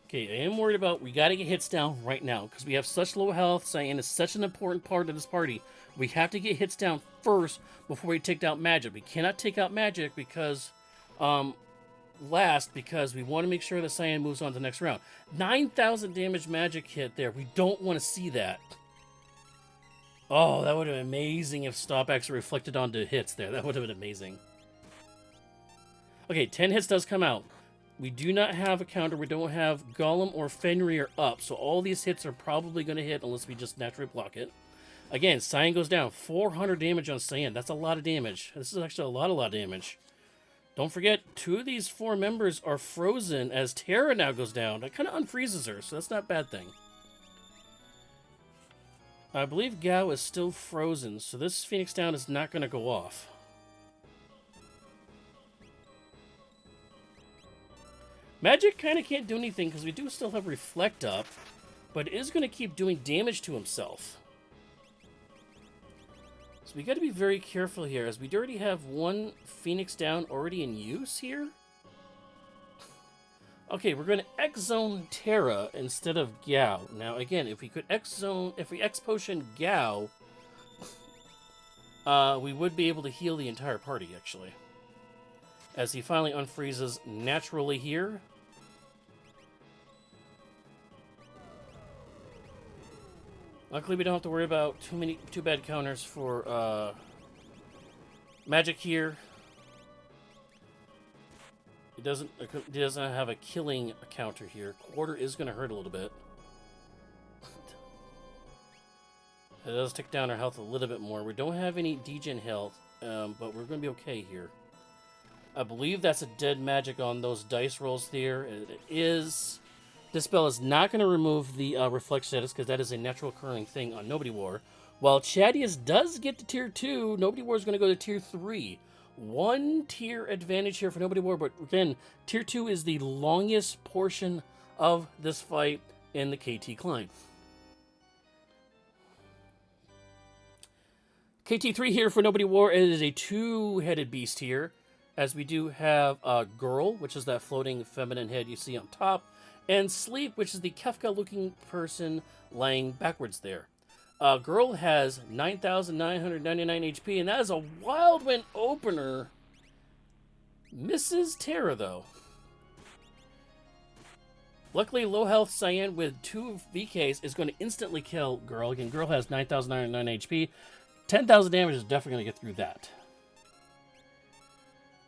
Okay, I am worried about, we got to get hits down right now because we have such low health. Cyan is such an important part of this party. We have to get hits down first before we take out magic. We cannot take out magic because, because we want to make sure that Cyan moves on to the next round. 9,000 damage magic hit there. We don't want to see that. Oh, that would have been amazing if Stop actually reflected onto hits there. That would have been amazing. Okay, 10 hits does come out. We do not have a counter. We don't have Golem or Fenrir up, so all these hits are probably going to hit unless we just naturally block it. Again, Cyan goes down. 400 damage on Cyan. That's a lot of damage. This is actually a lot of damage. Don't forget, 2 of these 4 members are frozen as Terra now goes down. That kind of unfreezes her, so that's not a bad thing. I believe Gao is still frozen, so this Phoenix Down is not going to go off. Magic kind of can't do anything because we do still have Reflect up, but it is going to keep doing damage to himself. So we got to be very careful here, as we already have 1 Phoenix Down already in use here. Okay, we're going to X-Zone Terra instead of Gao. Now, again, if we could X-Zone, if we X-Potion Gao, we would be able to heal the entire party, actually. As he finally unfreezes naturally here. Luckily, we don't have to worry about too bad counters for magic here. It doesn't have a killing counter here. Quarter is going to hurt a little bit. It does take down our health a little bit more. We don't have any degen health, but we're going to be okay here. I believe that's a dead magic on those dice rolls there. It is. This spell is not going to remove the reflect status because that is a natural occurring thing on Nobodywar. While Chadius does get to tier 2, Nobodywar is going to go to tier 3. 1 tier advantage here for Nobodywar, but again, tier 2 is the longest portion of this fight in the KT climb. KT3 here for Nobodywar. It is a 2-headed beast here, as we do have Girl, which is that floating feminine head you see on top, and Sleep, which is the Kefka-looking person laying backwards there. Girl has 9,999 HP, and that is a Wild Wind opener. Misses Terra, though. Luckily, low health Cyan with 2 VKs is going to instantly kill Girl. Again, Girl has 9,999 HP. 10,000 damage is definitely going to get through that.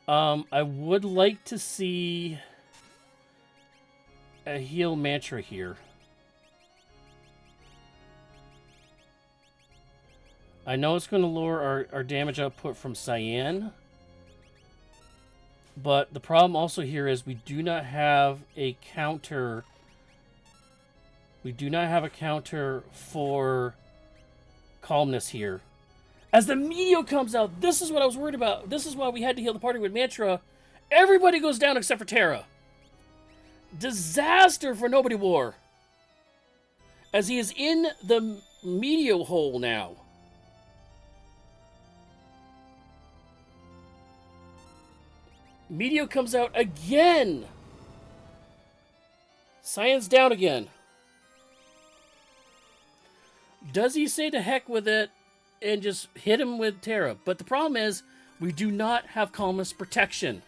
I would like to see a heal mantra here. I know it's going to lower our damage output from Cyan, but the problem also here is we do not have a counter. We do not have a counter for Calmness here. As the Meteor comes out, this is what I was worried about. This is why we had to heal the party with Mantra. Everybody goes down except for Terra. Disaster for Nobodywar, as he is in the Meteor hole now. Meteor comes out again. Cyan's down again. Does he say to heck with it and just hit him with Terra? But the problem is, we do not have Calmness protection.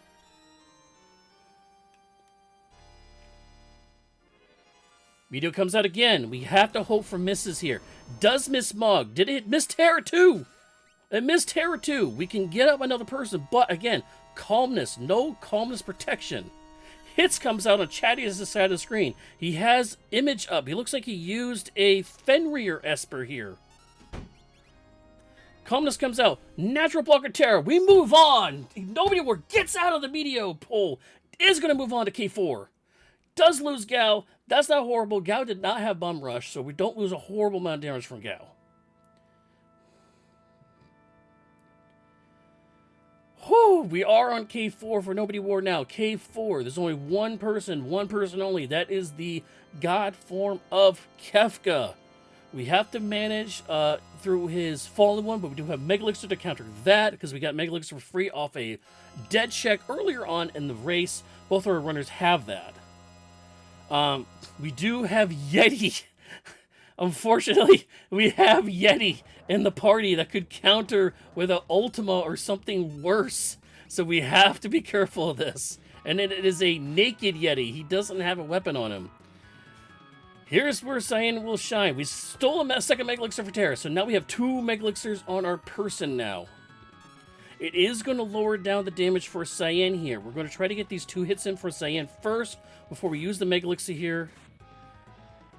Meteor comes out again. We have to hope for misses here. Does miss Mog? Did it miss Terra too? It missed Terra too. We can get up another person, but again, calmness. No calmness protection. Hits comes out on Chadius' side of the screen. He has image up. He looks like he used a Fenrir Esper here. Calmness comes out. Natural blocker terror. We move on. Nobodywar gets out of the medio poll. Is going to move on to K4. Does lose Gao. That's not horrible. Gao did not have Bomb Rush, so we don't lose a horrible amount of damage from Gao. Whew, we are on K4 for Nobodywar now. K4. There's only one person only. That is the god form of Kefka. We have to manage through his Fallen one, but we do have Mega Elixir to counter that, because we got Mega Elixir for free off a dead check earlier on in the race. Both our runners have that. We do have Yeti. Unfortunately, we have Yeti in the party that could counter with an Ultima or something worse. So we have to be careful of this. And it is a naked Yeti. He doesn't have a weapon on him. Here's where Cyan will shine. We stole a second Mega Elixir for Terra, so now we have 2 Mega Elixirs on our person now. It is going to lower down the damage for Cyan here. We're going to try to get these 2 hits in for Cyan first before we use the Mega Elixir here.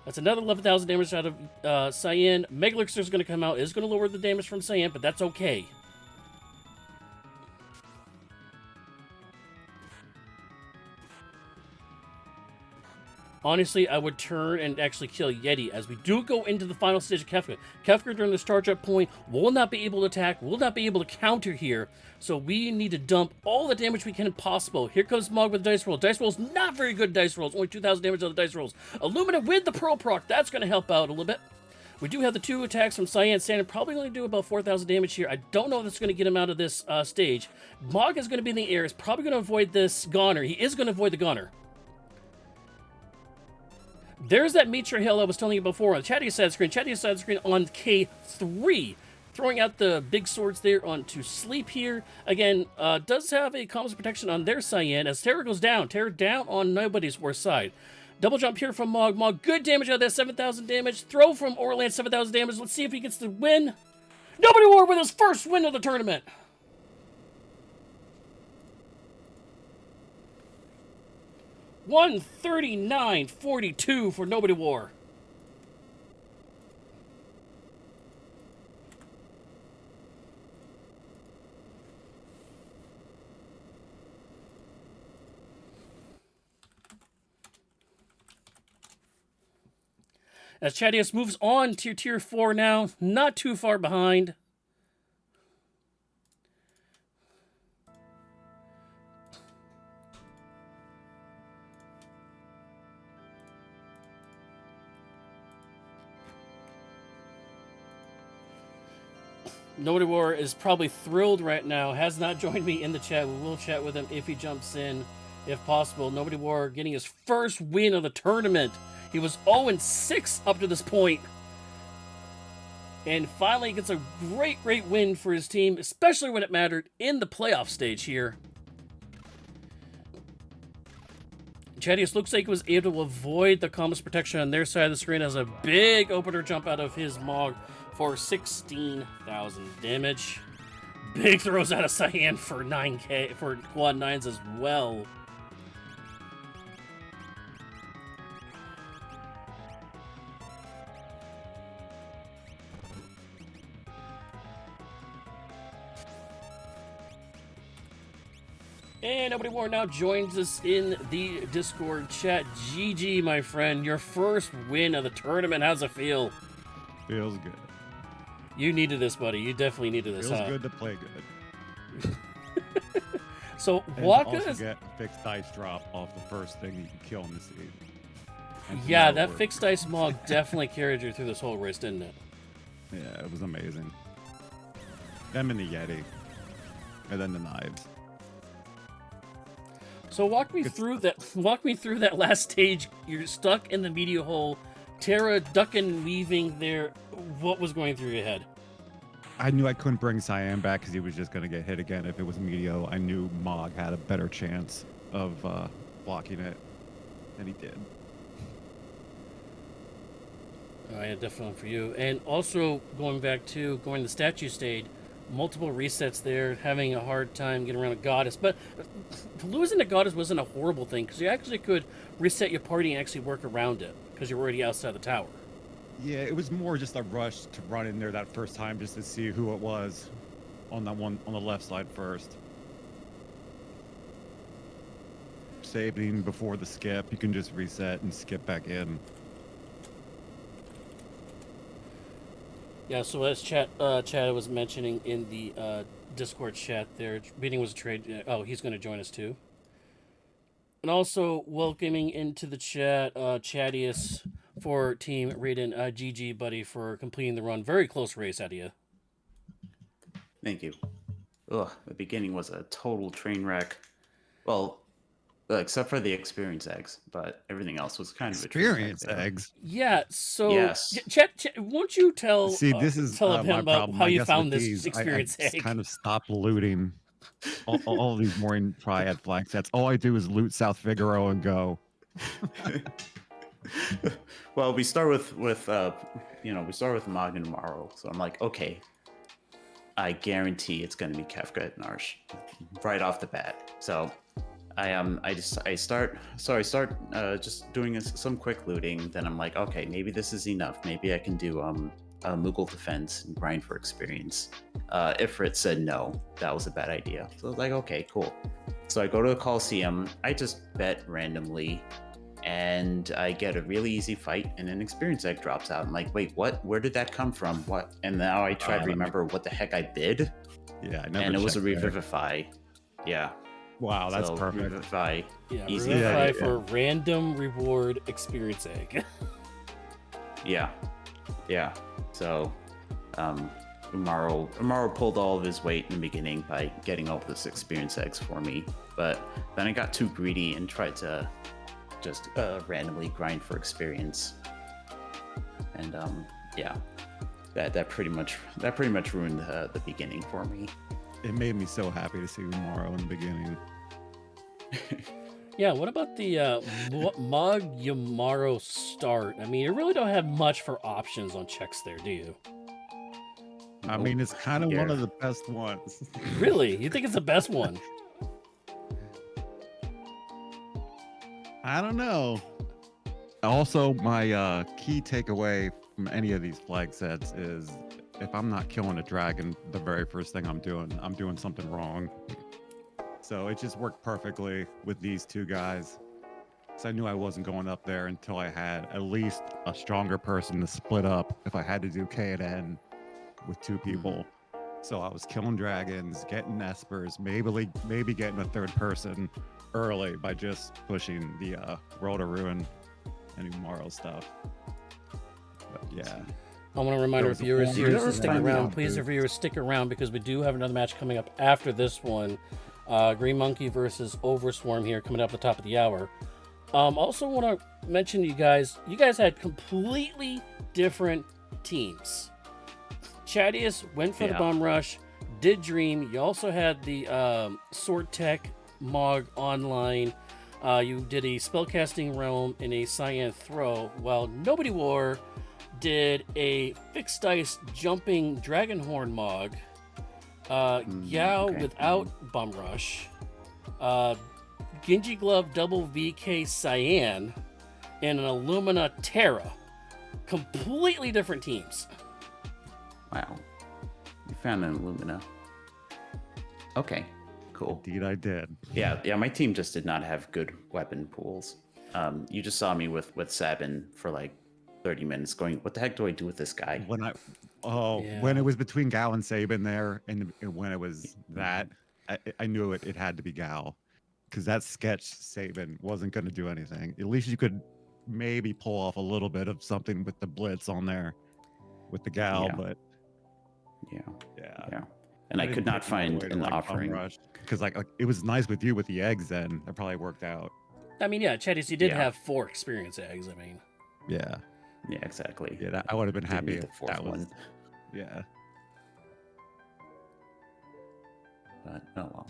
That's another 11,000 damage out of Cyan. Mega Elixir is going to come out. It is going to lower the damage from Cyan, but that's okay. Honestly, I would turn and actually kill Yeti, as we do go into the final stage of Kefka. Kefka, during the startup point, will not be able to attack, will not be able to counter here, so we need to dump all the damage we can possible. Here comes Mog with the dice roll. Dice roll's not very good dice rolls, only 2,000 damage on the dice rolls. Illumina with the Pearl proc, that's going to help out a little bit. We do have the 2 attacks from Cyan. Sand probably going to do about 4,000 damage here. I don't know if that's going to get him out of this stage. Mog is going to be in the air. He's probably going to avoid this Goner. He is going to avoid the Goner. There's that Mitra Hill I was telling you before on Chadius side screen. Chadius side screen on K3. Throwing out the big swords there onto sleep here. Again, does have a comms protection on their Cyan as Terra goes down. Terra down on Nobodywar's side. Double jump here from Mog. Mog, good damage out of that, 7,000 damage. Throw from Orlan, 7,000 damage. Let's see if he gets the win. Nobodywar with his first win of the tournament. $139.42 for Nobodywar. As Chadius moves on to Tier 4 now, not too far behind. Nobodywar is probably thrilled right now, has not joined me in the chat. We will chat with him if he jumps in, if possible. Nobodywar getting his first win of the tournament. He was 0-6 up to this point. And finally gets a great win for his team, especially when it mattered in the playoff stage here. Chadius looks like he was able to avoid the comms protection on their side of the screen as a big opener jump out of his Mog for 16,000 damage. Big throws out of Cyan for 9k, for quad 9s as well. And Nobodywar now joins us in the Discord chat. GG, my friend. Your first win of the tournament. How's it feel? Feels good. You needed this, buddy. You definitely needed this. Feels good to play good. So, and Waka also is... get fixed dice drop off the first thing you can kill in the seed. Yeah, that fixed dice Mog definitely carried you through this whole race, didn't it? Yeah, it was amazing. Them and the Yeti. And then the knives. So walk me through that last stage. You're stuck in the media hole. Terra ducking and weaving there. What was going through your head? I knew I couldn't bring Cyan back because he was just going to get hit again if it was Medio. I knew Mog had a better chance of blocking it, and he did. Oh, yeah, definitely for you. And also, going back to the statue stage, multiple resets there, having a hard time getting around a goddess. But losing a goddess wasn't a horrible thing because you actually could reset your party and actually work around it because you're already outside the tower. Yeah, it was more just a rush to run in there that first time just to see who it was on that one on the left side first. Saving before the skip, you can just reset and skip back in. Yeah, so as Chad was mentioning in the Discord chat there, meeting was a trade. Oh, he's going to join us too. And also welcoming into the chat Chadius for Team Raiden. GG, buddy, for completing the run. Very close race out of you. Thank you. Ugh, the beginning was a total train wreck. Well, except for the experience eggs, but everything else was kind of a train wreck Experience there. eggs. Yeah, so Yes. Chat, won't you tell See, this is tell my him about problem. how I you guess found with this these, experience I just egg? kind of stopped looting all of these morning Triad flag sets. All I do is loot South Figaro and go. Well, we start with we start with Mog and Morrow. So I'm like, okay, I guarantee it's going to be Kefka at Narsh right off the bat. So I start just doing some quick looting. Then I'm like, okay, maybe this is enough. Maybe I can do Moogle defense and grind for experience. Ifrit said no, that was a bad idea. So I was like, okay, cool. So I go to the Coliseum. I just bet randomly, and I get a really easy fight, and an experience egg drops out. I'm like, wait, what? Where did that come from? What? And now I try to remember what the heck I bid. Yeah, I never. And it was a checked there. Revivify. Yeah. Wow, that's So, perfect. Revivify. Yeah, Easy Revivify fight. for random reward experience egg. Yeah. Yeah. So, Amaro pulled all of his weight in the beginning by getting all this experience eggs for me. But then I got too greedy and tried to just randomly grind for experience. And yeah, that pretty much ruined the beginning for me. It made me so happy to see Morrow in the beginning. Yeah, what about the Mog Yamaro start? I mean, you really don't have much for options on checks there, do you? I mean, it's kind of one Yeah. of the best ones. Really? You think it's the best one? I don't know. Also, my key takeaway from any of these flag sets is if I'm not killing a dragon, the very first thing I'm doing something wrong. So it just worked perfectly with these two guys. So I knew I wasn't going up there until I had at least a stronger person to split up if I had to do K and N with two people. So I was killing dragons, getting espers, maybe getting a third person early by just pushing the World of Ruin and Tomorrow stuff. But yeah. I want to remind our was a viewers whole here to year stick of around. time. Please, our viewers, stick around because we do have another match coming up after this one. Green Monkey versus Overswarm here coming up at the top of the hour. Also want to mention to you guys had completely different teams. Chadius went for the Bum Rush, did Dream. You also had the Sword Tech Mog online. You did a Spellcasting Realm and a Cyan Throw, while Nobodywar did a Fixed Dice Jumping Dragonhorn Mog, Yao okay. without Bum Rush, Genji Glove Double VK Cyan, and an Illumina Terra. Completely different teams. Wow. You found an Illumina. Okay. Cool. Indeed, I did. Yeah. My team just did not have good weapon pools. You just saw me with Sabin for like 30 minutes going, what the heck do I do with this guy? When Yeah. when it was between Gal and Sabin there, and when it was that, I knew it had to be Gal, because that sketch Sabin wasn't going to do anything. At least you could maybe pull off a little bit of something with the blitz on there with the Gal, Yeah. but Yeah. And I could didn't not take it all the find way to, an like, Bum offering. Rush, because like it was nice with you with the eggs. Then that probably worked out. I mean, yeah, Chadius, you did Yeah. have 4 experience eggs. I mean, Yeah, Yeah, exactly. yeah. I would have been Didn't happy need if the fourth that was. one. Yeah. But oh well.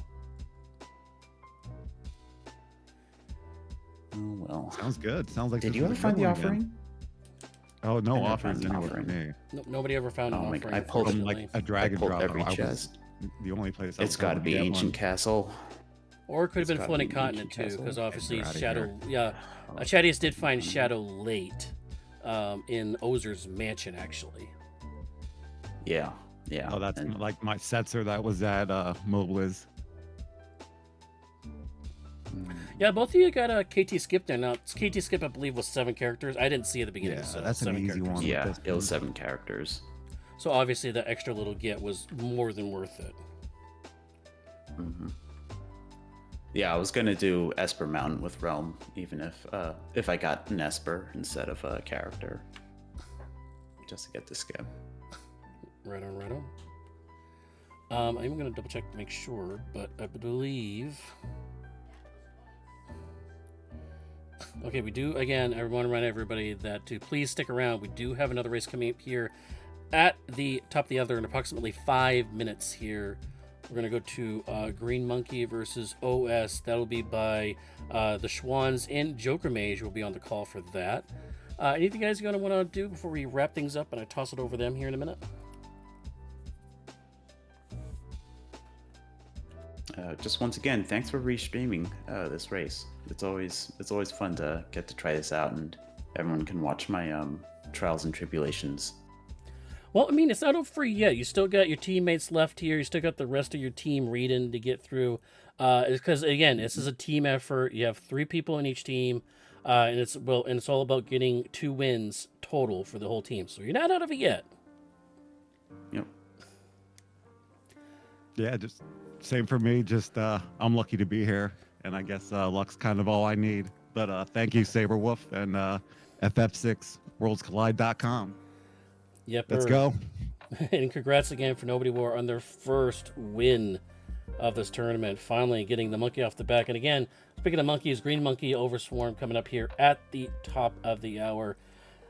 Oh well. Sounds good. Sounds like Did this you was ever a find good the one again. Oh, no I never offers found an anywhere for offering. me. Nobody ever found an Oh my offering. God, I pulled From unfortunately. like a dragon pulled drop. every I was chest. the only place I It's was got to able be get Ancient one. Castle. Or it could have It's been gotta Floating be Continent Ancient too, because Castle. obviously Get outta Shadow. Yeah, Oh, Chadius did find Continent. Shadow late in Ozer's mansion, actually. Yeah, yeah. Oh, that's and- like my Setzer that was at Mobliz. Yeah, both of you got a KT skip there. Now, KT skip, I believe, was 7 characters. I didn't see it at the beginning, Yeah, so that's an 7 easy characters. one. yeah, this it was one. 7 characters. So obviously, the extra little get was more than worth it. hmm Yeah, I was gonna do Esper Mountain with Realm, even if I got an Esper instead of a character, just to get the skip. Right on, right on. I'm going to double check to make sure, but I believe... Okay, we do, again, I want to remind everybody that to please stick around. We do have another race coming up here at the top of the other in approximately 5 minutes here. We're going to go to Green Monkey versus OS. That'll be by the Schwans, and Joker Mage will be on the call for that. Anything you guys going to want to do before we wrap things up and I toss it over them here in a minute? Just once again, thanks for restreaming this race. It's always fun to get to try this out, and everyone can watch my trials and tribulations. Well, I mean, it's not over for you yet. You still got your teammates left here. You still got the rest of your team Raiden to get through. Because again, this is a team effort. You have 3 people in each team, and it's all about getting 2 wins total for the whole team. So you're not out of it yet. Yep. Yeah, just same for me. Just I'm lucky to be here, and I guess luck's kind of all I need. But thank you, Saberwolf, and FF6WorldsCollide.com. Yep. Let's go. And congrats again for Nobodywar on their first win of this tournament, finally getting the monkey off the back. And again, speaking of monkeys, Green Monkey Overswarm coming up here at the top of the hour.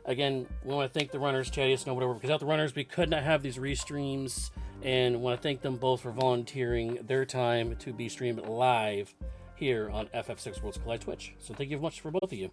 Again, we want to thank the runners, Chadius, Nobodywar, because without the runners, we could not have these restreams. And want to thank them both for volunteering their time to be streamed live here on FF6 Worlds Collide Twitch. So thank you much for both of you.